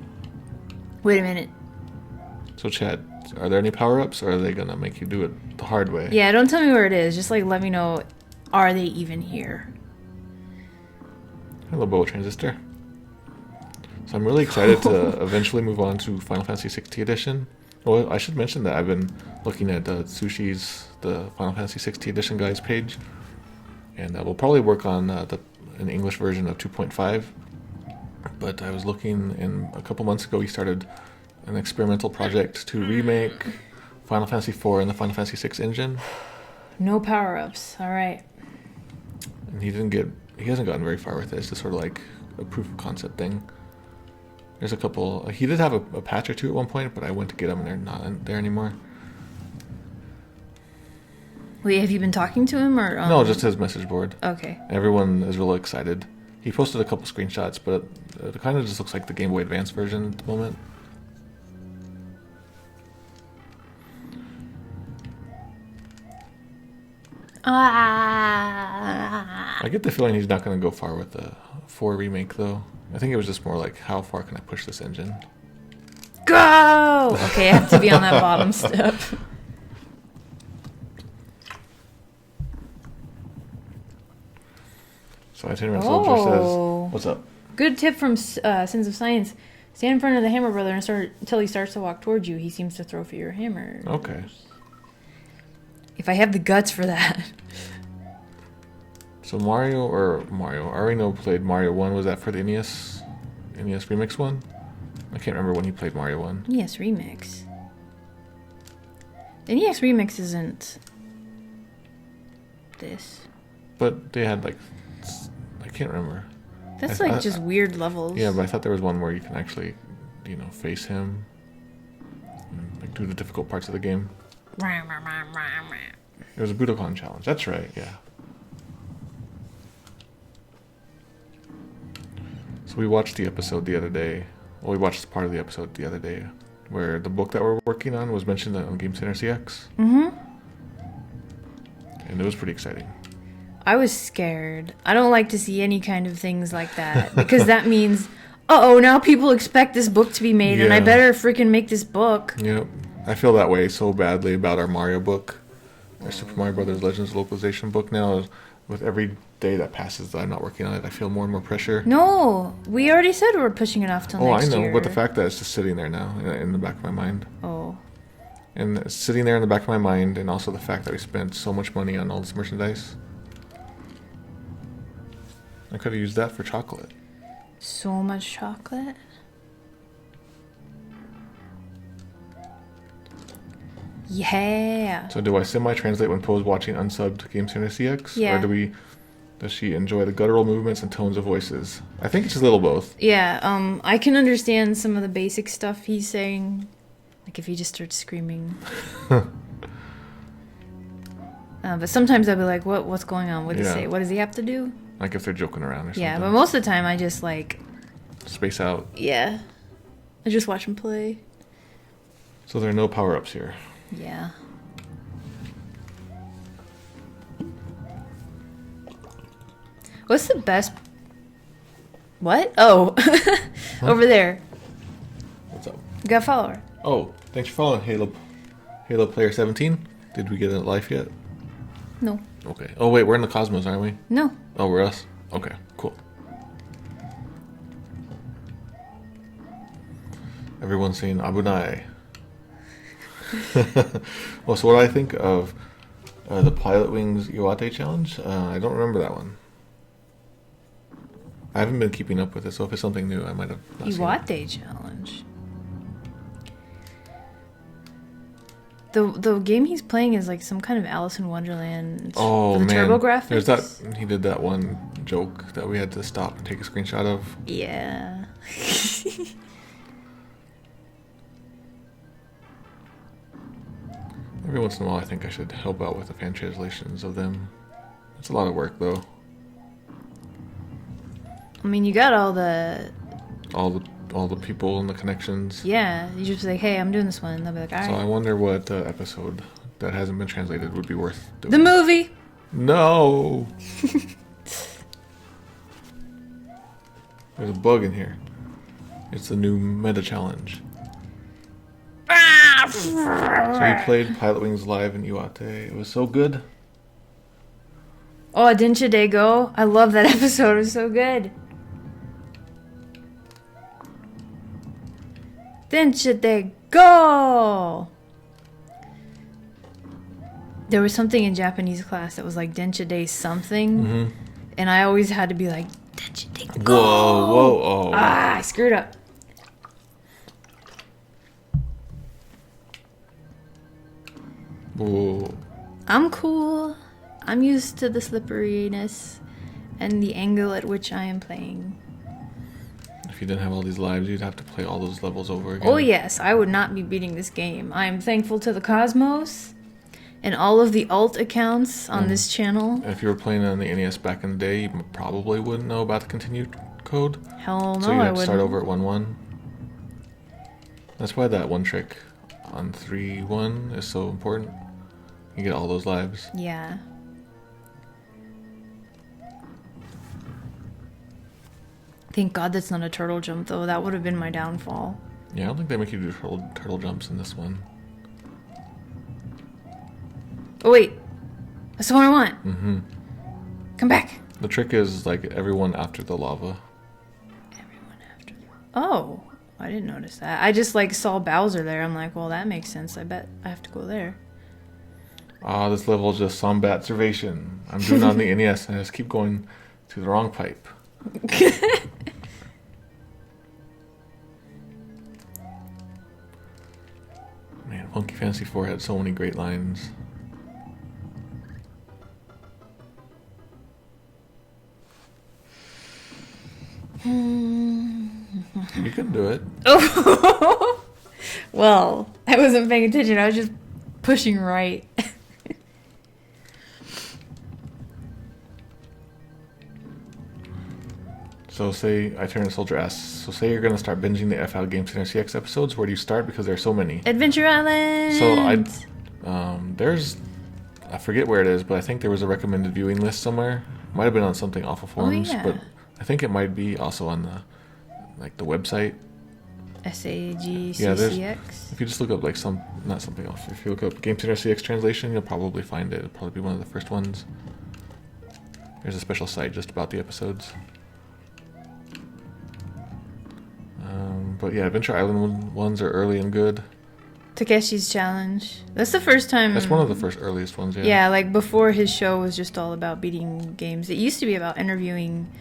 Wait a minute. So Chad, are there any power-ups, or are they gonna make you do it the hard way? Yeah, don't tell me where it is. Just like let me know. Are they even here? Hello, Boa Transistor. So I'm really excited to eventually move on to Final Fantasy 60 Edition. Well, I should mention that I've been looking at Sushi's the Final Fantasy 60 Edition guys page, and we'll probably work on an English version of 2.5. But I was looking, and a couple months ago he started an experimental project to remake Final Fantasy 4 and the Final Fantasy 6 engine. No power ups. All right. And he hasn't gotten very far with it. It's just sort of like a proof of concept thing. There's a couple. He did have a patch or two at one point, but I went to get them and they're not there anymore. Wait, have you been talking to him or? No, just his message board. Okay. Everyone is really excited. He posted a couple screenshots, but it kind of just looks like the Game Boy Advance version at the moment. I get the feeling he's not going to go far with the 4 remake, though. I think it was just more like, how far can I push this engine? Go! Okay, I have to be on that bottom step. So Itinerant Soldier says, what's up? Good tip from Sins of Science. Stand in front of the hammer brother and start until he starts to walk towards you. He seems to throw for your hammer. Okay. If I have the guts for that. So Arino played Mario 1. Was that for the NES Remix one? I can't remember when he played Mario 1. NES Remix. The NES Remix isn't... this. But they had like, I can't remember. That's like just weird levels. Yeah, but I thought there was one where you can actually, face him, and, like do the difficult parts of the game. It was a Budokan challenge. That's right. Yeah. So we watched the episode the other day. Well, we watched part of the episode the other day, where the book that we're working on was mentioned on Game Center CX. Mm-hmm. And it was pretty exciting. I was scared. I don't like to see any kind of things like that because that means, uh-oh, now people expect this book to be made and I Yeah. better freaking make this book. Yep. I feel that way so badly about our Mario book, our Super Mario Brothers Legends localization book now. With every day that passes that I'm not working on it, I feel more and more pressure. No, we already said we're pushing it off till next year. I know, but the fact that it's just sitting there now in the back of my mind. Oh. And it's sitting there in the back of my mind, and also the fact that we spent so much money on all this merchandise. I could have used that for chocolate. So much chocolate? Yeah. So do I semi-translate when Poe's watching unsubbed Game Center CX? Yeah. Or does she enjoy the guttural movements and tones of voices? I think it's a little both. Yeah, I can understand some of the basic stuff he's saying. Like if he just starts screaming. But sometimes I'll be like, what's going on? What does he say? What does he have to do? Like if they're joking around or something. Yeah, but most of the time I just like... Space out. Yeah. I just watch him play. So there are no power-ups here. Yeah. What's the best... What? Oh. Over there. What's up? You got a follower. Oh, thanks for following Halo Player 17. Did we get a life yet? No. Okay. Oh wait, we're in the Cosmos, aren't we? No. Oh, we're us? Okay, cool. Everyone's saying Abunai. Well, so what I think of the Pilot Wings Iwate challenge, I don't remember that one. I haven't been keeping up with it, so if it's something new, I might have not seen it. Iwate challenge. The game he's playing is like some kind of Alice in Wonderland. Oh, for the man. TurboGrafx. There's that. He did that one joke that we had to stop and take a screenshot of. Yeah. Every once in a while, I think I should help out with the fan translations of them. It's a lot of work, though. I mean, you got all the people and the connections. Yeah, you just be like, hey, I'm doing this one. They'll be like, all right. So I wonder what episode that hasn't been translated would be worth doing. The movie. No. There's a bug in here. It's the new meta challenge. So you played Pilot Wings live in Iwate. It was so good. Oh, didn't you day go? I love that episode. It was so good. Didn't you day go? There was something in Japanese class that was like Densha Day something. Mm-hmm. And I always had to be like, Densha Day go. Whoa, oh. Ah, I screwed up. Whoa. I'm cool. I'm used to the slipperiness and the angle at which I am playing. If you didn't have all these lives, you'd have to play all those levels over again. Oh yes, I would not be beating this game. I am thankful to the Cosmos and all of the alt accounts on this channel. And if you were playing on the NES back in the day, you probably wouldn't know about the continued code. Hell no, So you I have to wouldn't. start over at 1-1. That's why that one trick on 3-1 is so important. You get all those lives. Yeah. Thank God that's not a turtle jump, though. That would have been my downfall. Yeah, I don't think they make you do turtle jumps in this one. Oh, wait. That's the one I want. Mm-hmm. Come back. The trick is, like, everyone after the lava. Everyone after. Oh, I didn't notice that. I just, like, saw Bowser there. I'm like, well, that makes sense. I bet I have to go there. Ah, this level is just Sombat Servation. I'm doing it on the NES, and I just keep going to the wrong pipe. Man, Funky Fantasy 4 had so many great lines. can do it. Oh, well, I wasn't paying attention. I was just pushing right. So say I turn to Soldier asks. So say you're gonna start binging the FL Game Center CX episodes. Where do you start? Because there's so many. Adventure Island. So there's, I forget where it is, but I think there was a recommended viewing list somewhere. Might have been on something off of forums, yeah. but I think it might be also on the website. SAGCCX. Yeah, if you just look up not something else. If you look up Game Center CX translation, you'll probably find it. It'll probably be one of the first ones. There's a special site just about the episodes. But yeah, Adventure Island ones are early and good. Takeshi's Challenge. That's the first time. That's one of the first earliest ones, yeah. Yeah, like before his show was just all about beating games. It used to be about interviewing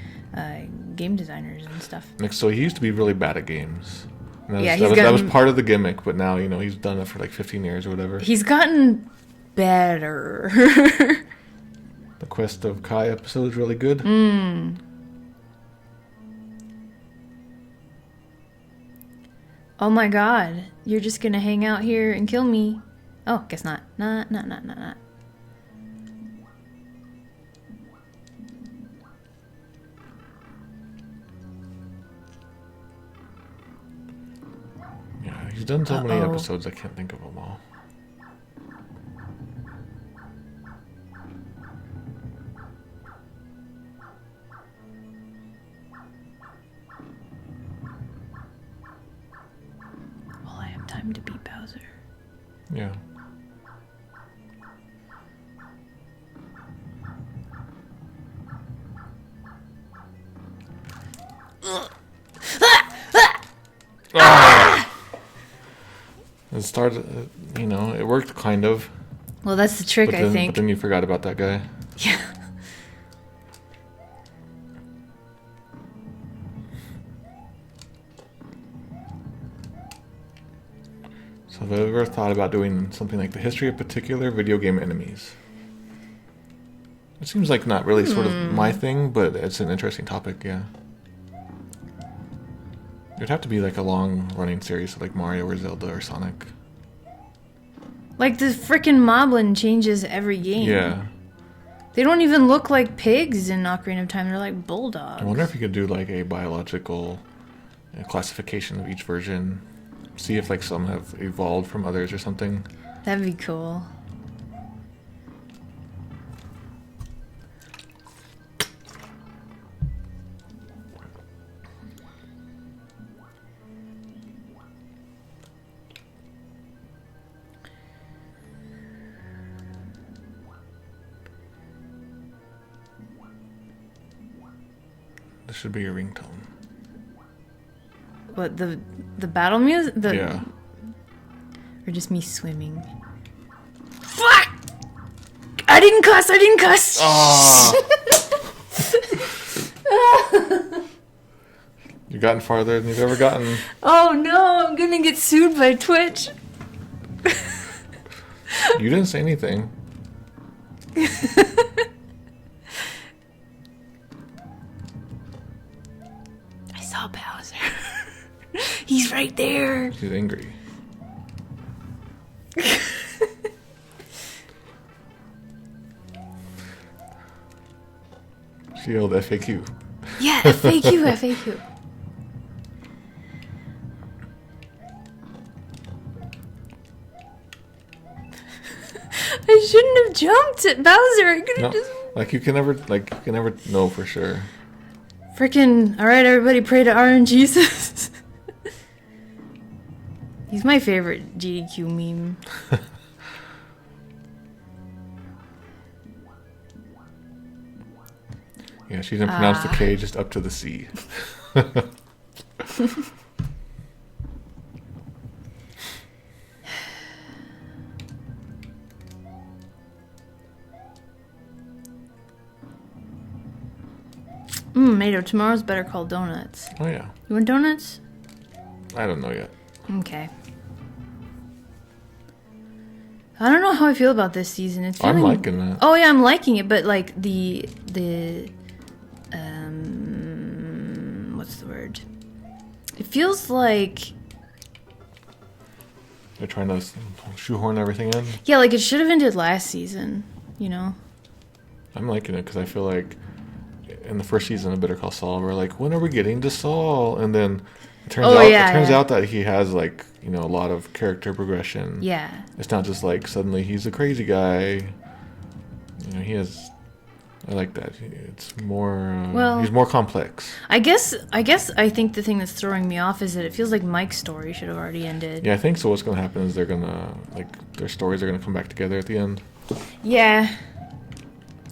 game designers and stuff. So he used to be really bad at games. And Yeah, that was part of the gimmick, but now, he's done it for like 15 years or whatever. He's gotten better. The Quest of Kai episode is really good. Oh my god, you're just gonna hang out here and kill me. Oh, guess not. Not. Yeah, he's done so many episodes, I can't think of them all. Well, I have time to beat Bowser. Yeah. It started, it worked kind of. Well, that's the trick, I think. But then you forgot about that guy. Yeah. So have I ever thought about doing something like the history of particular video game enemies? It seems like not really sort of my thing, but it's an interesting topic, yeah. It'd have to be like a long-running series, like Mario or Zelda or Sonic. Like the frickin' Moblin changes every game. Yeah. They don't even look like pigs in Ocarina of Time. They're like bulldogs. I wonder if you could do like a biological classification of each version. See if like some have evolved from others or something. That'd be cool. This should be your ringtone. What, the battle music? Yeah. Or just me swimming? Fuck! I didn't cuss! Oh. You've gotten farther than you've ever gotten. Oh no, I'm gonna get sued by Twitch. You didn't say anything. I saw Bowser. He's right there. She's angry. She yelled FAQ. Yeah, FAQ. I shouldn't have jumped at Bowser. I could have just... You can never know for sure. Frickin', alright everybody, pray to RNGesus. He's my favorite GDQ meme. Yeah, she didn't pronounce the K, just up to the C. Mato, tomorrow's Better Call Donuts. Oh yeah. You want donuts? I don't know yet. Okay. I don't know how I feel about this season. It's feeling... I'm liking that. Oh yeah, I'm liking it, but like what's the word? It feels like, They're trying to shoehorn everything in. yeah, like it should have ended last season, you know? I'm liking it because I feel like in the first season of Better Call Saul, we're like, when are we getting to Saul? And then it turns out that he has like, you know, a lot of character progression. Yeah. It's not just like suddenly he's a crazy guy. You know, he has. I like that. It's more. He's more complex. I guess I think the thing that's throwing me off is that it feels like Mike's story should have already ended. Yeah, I think so. What's going to happen is they're gonna their stories are gonna come back together at the end. Yeah.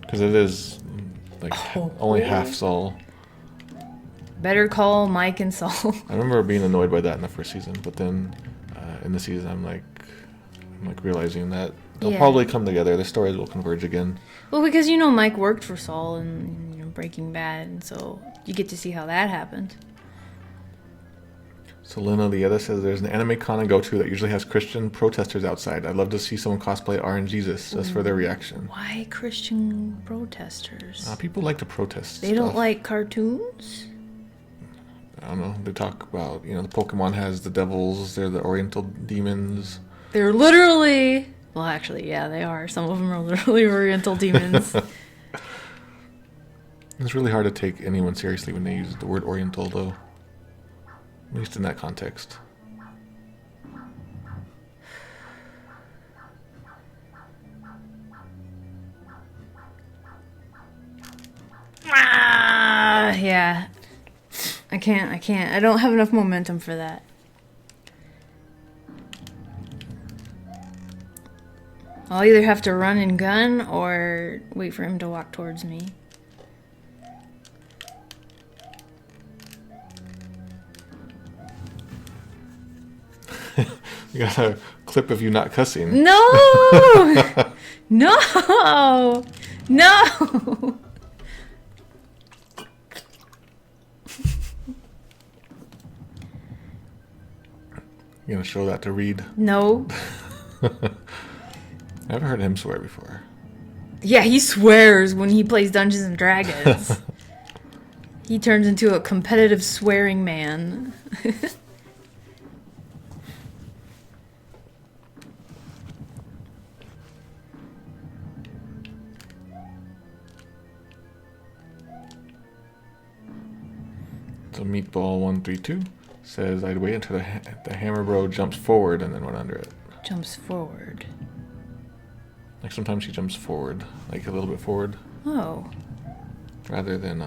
Because it is like only half Saul. Better Call Mike and Saul. I remember being annoyed by that in the first season, but then in the season, I'm like realizing that they'll probably come together. The stories will converge again. Well, because, you know, Mike worked for Saul in, you know, Breaking Bad, and so you get to see how that happened. So Lena Lieta says there's an anime con I go to that usually has Christian protesters outside. I'd love to see someone cosplay RNGesus just for their reaction. Why Christian protesters? People like to protest. They don't like cartoons? I don't know. They talk about, you know, the Pokemon has the devils. They're the Oriental demons. They're literally... Well, actually, yeah, they are. Some of them are literally Oriental demons. It's really hard to take anyone seriously when they use the word Oriental, though. At least in that context. Yeah. I can't. I don't have enough momentum for that. I'll either have to run and gun or wait for him to walk towards me. You got a clip of you not cussing. No! No! No! You gonna show that to Reed? No. I haven't heard him swear before. Yeah, he swears when he plays Dungeons and Dragons. He turns into a competitive swearing man. So Meatball132 says I'd wait until the hammer bro jumps forward and then run under it. Jumps forward. Like sometimes he jumps forward, like a little bit forward. Oh. Rather than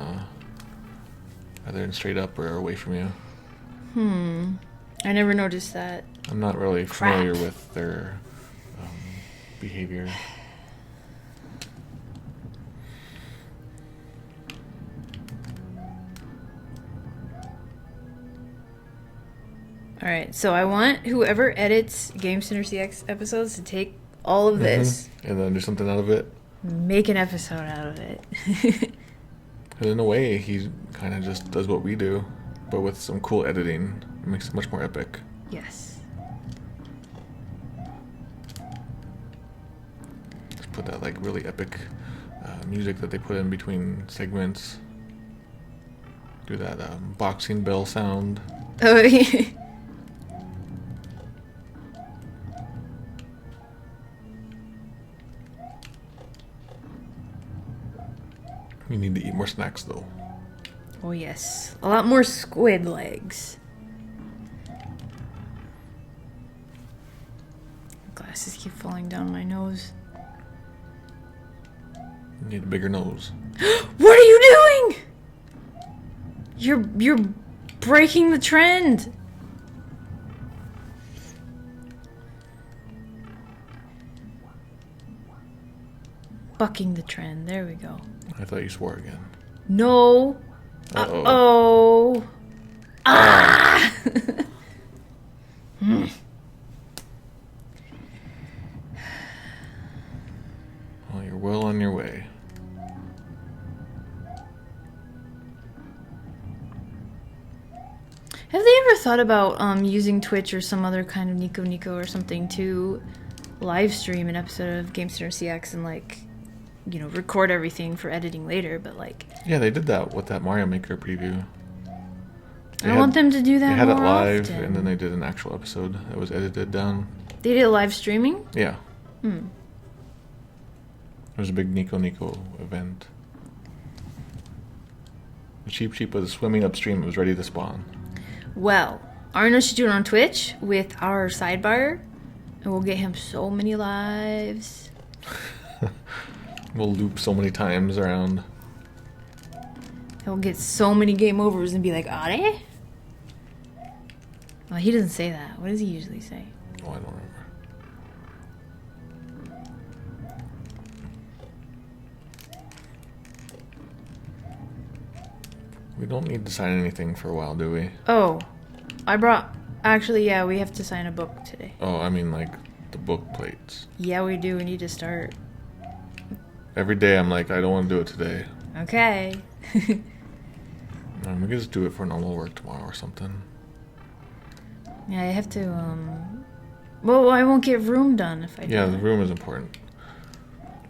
straight up or away from you. I never noticed that. I'm not really familiar with their behavior. Alright, so I want whoever edits Game Center CX episodes to take all of this. And then do something out of it. Make an episode out of it. And in a way, he kind of just does what we do, but with some cool editing. It makes it much more epic. Yes. Just put that like really epic music that they put in between segments. Do that boxing bell sound. Oh, yeah. You need to eat more snacks though. Oh, yes. A lot more squid legs. Glasses keep falling down my nose. You need a bigger nose. What are you doing? You're breaking the trend. Bucking the trend. There we go. I thought you swore again. No. Uh-oh. Uh-oh. Ah! Well, you're well on your way. Have they ever thought about using Twitch or some other kind of Nico Nico or something to live stream an episode of Game Center CX and, like, you know, record everything for editing later, but, like... Yeah, they did that with that Mario Maker preview. I want them to do that They had it more live, often. and then they did an actual episode that was edited down. They did live streaming? Yeah. It was a big Nico event. The Cheap Cheap was swimming upstream. It was ready to spawn. Well, Arno should do it on Twitch with our sidebar, and we'll get him so many lives. We'll loop so many times around. He'll get so many game overs and be like, Are? Well, he doesn't say that. What does he usually say? Oh, I don't remember. We don't need to sign anything for a while, do we? Oh, I brought... Actually, yeah, we have to sign a book today. Oh, I mean like the book plates. Yeah, we do. We need to start. Every day I'm like, I don't want to do it today. Okay. We can just do it for normal work tomorrow or something. Yeah, I have to, Well, I won't get room done if I do Yeah, the that. room is important.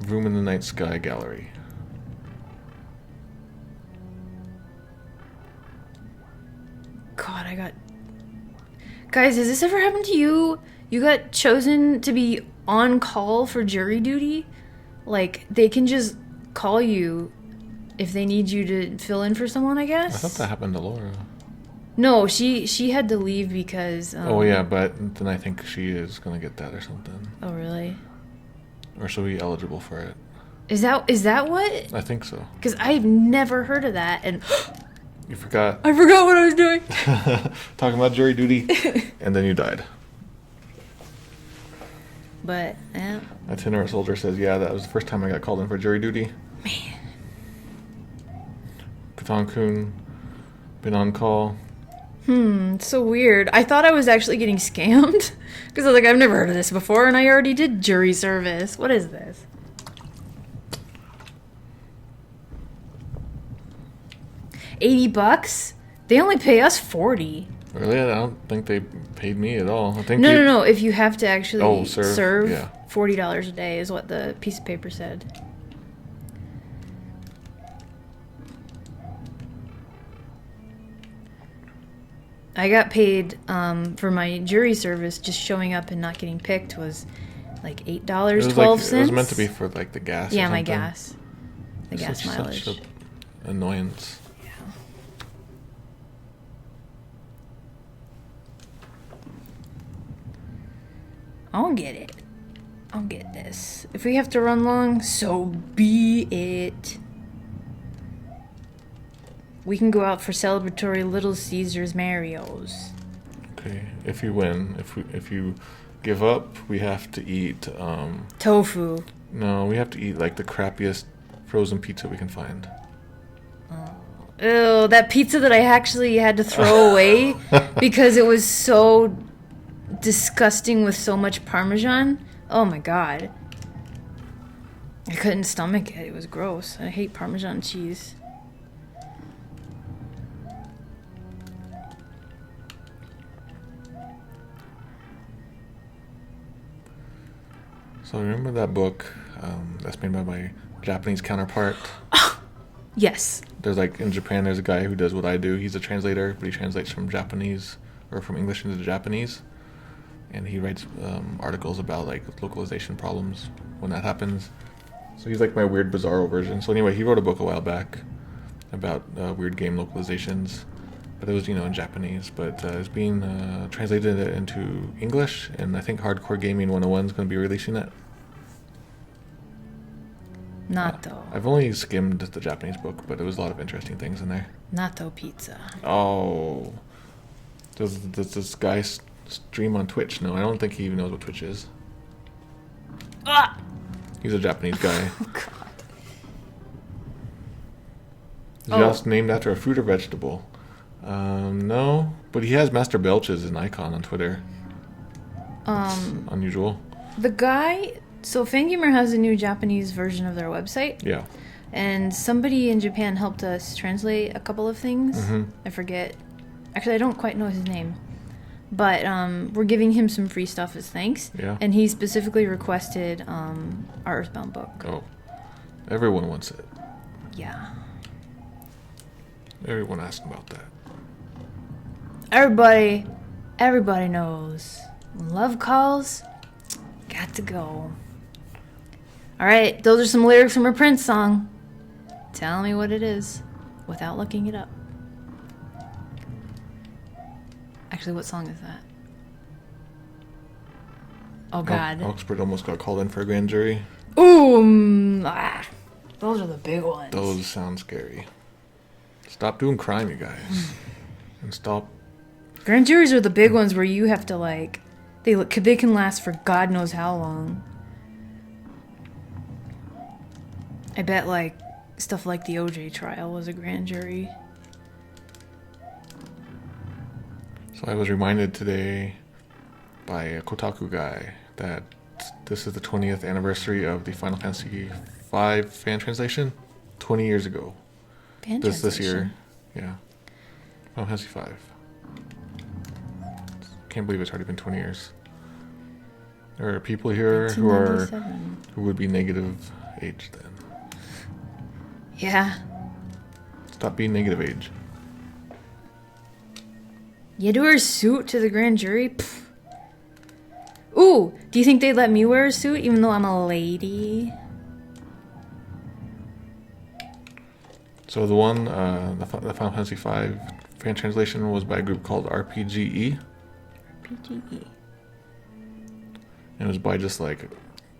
Room in the Night Sky Gallery. God, I got... Guys, has this ever happened to you? You got chosen to be on call for jury duty? Like, they can just call you if they need you to fill in for someone, I I guess? thought that happened to Laura. No, she had to leave because... Oh yeah, but then I think she is gonna get that or something. Oh, really? Or she'll be eligible for it. Is that what? I think so. Because I've never heard of that, and... You forgot. I forgot what I was doing! Talking about jury duty, and then you died. But, yeah. Itinerant Soldier says, yeah, that was the first time I got called in for jury duty. Man. Katan-kun, been on call. It's so weird. I thought I was actually getting scammed. Because I was like, I've never heard of this before, and I already did jury service. What is this? $80? They only pay us 40. Really? I don't think they paid me at all. I think No. If you have to actually serve, yeah. $40 a day is what the piece of paper said. I got paid for my jury service. Just showing up and not getting picked was like $8.12. It was meant to be for like the gas. Yeah, or my something. gas. The It's gas mileage. Such a annoyance. I'll get it. I'll get this. If we have to run long, so be it. We can go out for celebratory Little Caesars Marios. Okay, if you win, if you give up, we have to eat. Tofu. No, we have to eat like the crappiest frozen pizza we can find. Ew, that pizza that I actually had to throw away because it was so disgusting with so much Parmesan. Oh my god. I couldn't stomach it. It was gross. I hate Parmesan cheese. So remember that book that's made by my Japanese counterpart? Yes. There's like in Japan, there's a guy who does what I do. He's a translator, but he translates from Japanese or from English into Japanese, and he writes articles about like localization problems when that happens. So he's like my weird bizarro version. So anyway, he wrote a book a while back about weird game localizations, but it was in Japanese. But it's being translated into English, and I think Hardcore Gaming 101 is going to be releasing it. Natto. I've only skimmed the Japanese book, but there was a lot of interesting things in there. Natto pizza. Oh. Does this guy stream on Twitch? No, I don't think he even knows what Twitch is. Ah! He's a Japanese guy. Oh, God. Just named after a fruit or vegetable. No, but he has Master Belch as an icon on Twitter. That's unusual. The guy... So Fangamer has a new Japanese version of their website. Yeah. And somebody in Japan helped us translate a couple of things. Mm-hmm. I forget. Actually, I don't quite know his name. But we're giving him some free stuff as thanks. Yeah. And he specifically requested our Earthbound book. Oh. Everyone wants it. Yeah. Everyone asked about that. everybody knows. When love calls, got to go. Alright, those are some lyrics from a Prince song. Tell me what it is without looking it up. Actually, what song is that? Oh God. Oxford almost got called in for a grand jury. Ooh, those are the big ones. Those sound scary. Stop doing crime, you guys. And stop. Grand juries are the big ones where you have to like, they can last for God knows how long. I bet like stuff like the OJ trial was a grand jury. So I was reminded today by a Kotaku guy that this is the 20th anniversary of the Final Fantasy V fan translation. 20 years ago. This year. Yeah. Final Fantasy V. Can't believe it's already been 20 years. There are people here who would be negative age then. Yeah. Stop being negative age. You had to wear a suit to the grand jury? Pfft. Ooh, do you think they'd let me wear a suit even though I'm a lady? So the one, the Final Fantasy V fan translation was by a group called RPGE. PGE. And it was by just like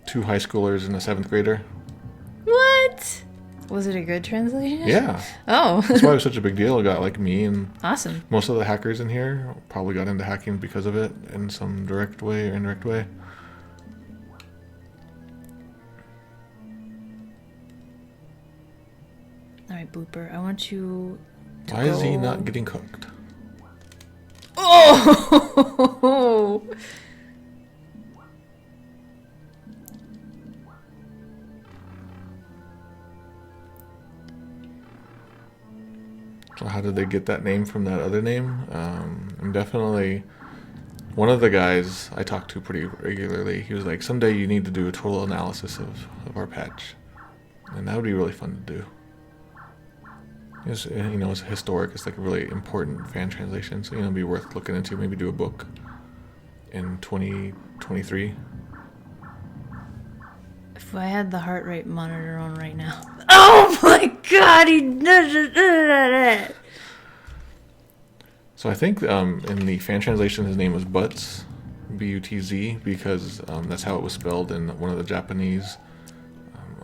2 high schoolers and a 7th grader. What? Was it a good translation? Yeah. Oh. That's why it was such a big deal. It got like me and Awesome. most of the hackers in here probably got into hacking because of it in some direct way or indirect way. Alright, Booper, I want you to Why is he not getting cooked? Oh! So how did they get that name from that other name? I'm definitely one of the guys I talk to pretty regularly. He was like, someday you need to do a total analysis of our patch. And that would be really fun to do. It's, you know, it's historic. It's like a really important fan translation. So, you know, it'd be worth looking into. Maybe do a book in 2023. If I had the heart rate monitor on right now. Oh my god, he does it. So I think in the fan translation his name was Butz, B-U-T-Z, because that's how it was spelled in one of the Japanese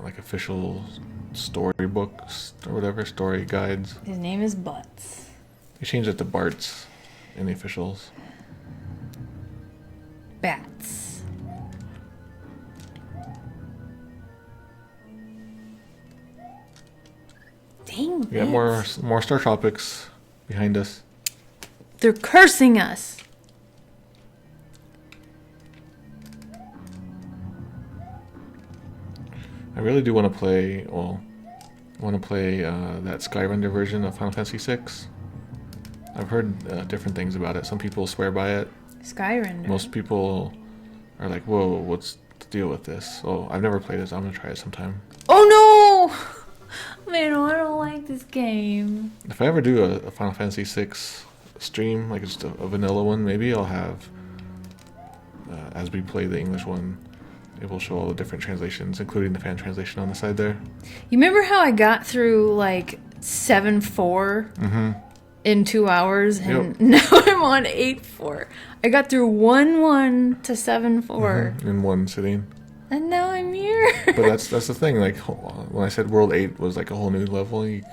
like official storybooks or whatever, story guides. His name is Butts. They changed it to Bart's in the officials. Bats. Dang, We got more Star Tropics behind us. They're cursing us. I really do want to play. Well, I want to play that Skyrender version of Final Fantasy VI. I've heard different things about it. Some people swear by it. Skyrender. Most people are like, "Whoa, what's the deal with this?" So I've never played it. So I'm gonna try it sometime. Oh no! Man, I don't like this game. If I ever do a Final Fantasy VI stream, like just a vanilla one, maybe I'll have as we play the English one. It will show all the different translations, including the fan translation on the side there. You remember how I got through like 7-4 in 2 hours, and now I'm on 8-4. I got through 1-1 to 7-4 in one sitting. and now I'm here. But that's the thing. Like when I said World 8 was like a whole new level, you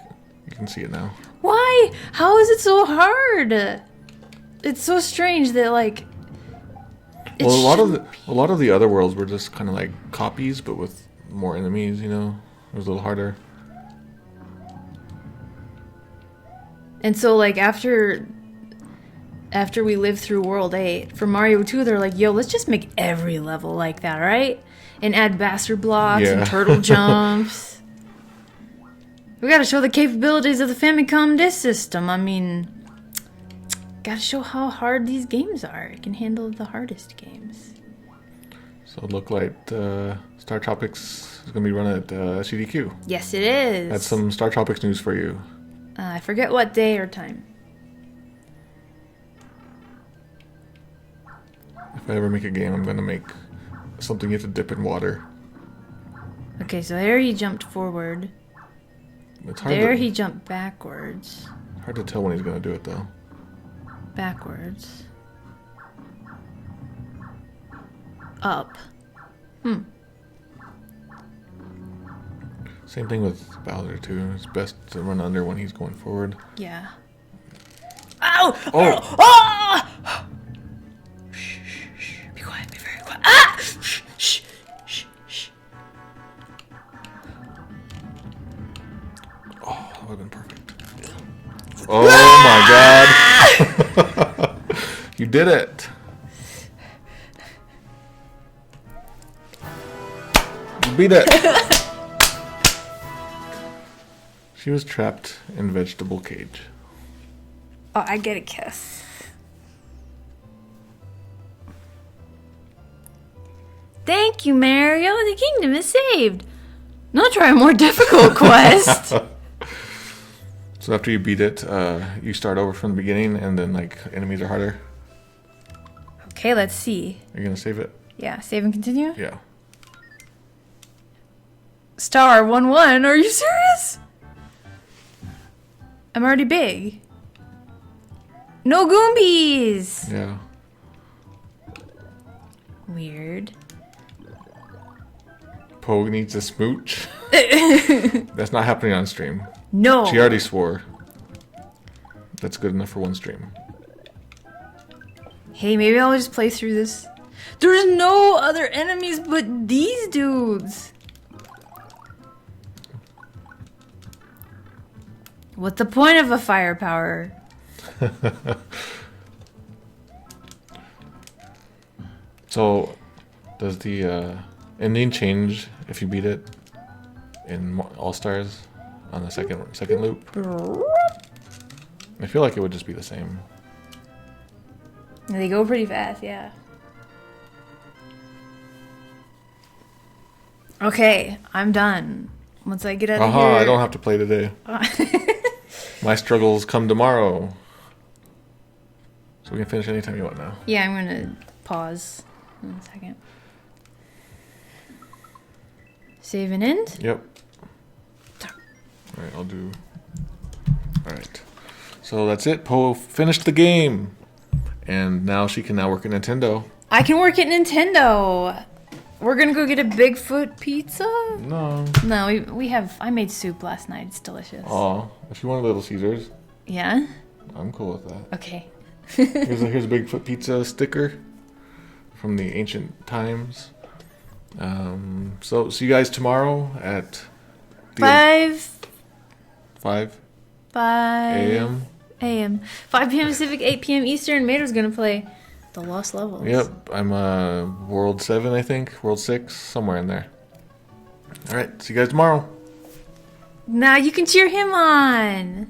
can see it now. Why? How is it so hard? It's so strange that like. Well, a lot of the other worlds were just kind of like copies, but with more enemies. You know, it was a little harder. And so like after we lived through World 8 for Mario 2, they're like, yo, let's just make every level like that, right? And add bastard blocks and turtle jumps. We gotta show the capabilities of the Famicom Disk System. I mean, gotta show how hard these games are. It can handle the hardest games. So it looked like Star Tropics is going to be run at CDQ. Yes, it is. That's some Star Tropics news for you. I forget what day or time. If I ever make a game, I'm gonna make something you have to dip in water. Okay, so there he jumped forward. It's hard There to, he jumped backwards. hard to tell when he's gonna do it though. Backwards. Up. Same thing with Bowser too. It's best to run under when he's going forward. Yeah. Ow! Oh! Ah! Shh, shh, shh. Be quiet. Be very quiet. Ah! Shh, shh, shh, shh. Oh, that would have been perfect. Oh my god! You did it! You beat it! She was trapped in vegetable cage. Oh, I get a kiss. Thank you, Mario. The kingdom is saved. Now try a more difficult quest. So after you beat it, you start over from the beginning, and then like enemies are harder. Okay, let's see. Are you gonna save it? Yeah, save and continue. Yeah. Star 1-1. Are you serious? I'm already big. No Goombies! Yeah. Weird. Poe needs a smooch. That's not happening on stream. No. She already swore. That's good enough for one stream. Hey, maybe I'll just play through this. There's no other enemies but these dudes. What's the point of a firepower? So, does the ending change if you beat it in All Stars on the second loop? I feel like it would just be the same. They go pretty fast, yeah. Okay, I'm done. Once I get out of here... I don't have to play today. My struggles come tomorrow. So we can finish anytime you want now. Yeah, I'm gonna pause in a second. Save and end? Yep. Alright, I'll do... Alright. So that's it. Poe finished the game. And now she can now work at Nintendo. I can work at Nintendo! We're gonna go get a Bigfoot pizza? No. No, we have... I made soup last night. It's delicious. Aw. If you want a Little Caesars, Yeah? I'm cool with that. Okay. Here's a Bigfoot pizza sticker from the ancient times. So see you guys tomorrow at 5 5 a.m. a.m. 5 p.m. Pacific, 8 p.m. Eastern. Mater's gonna play the Lost Levels. Yep, I'm World 7, I think. World 6, somewhere in there. Alright, see you guys tomorrow. Now you can cheer him on.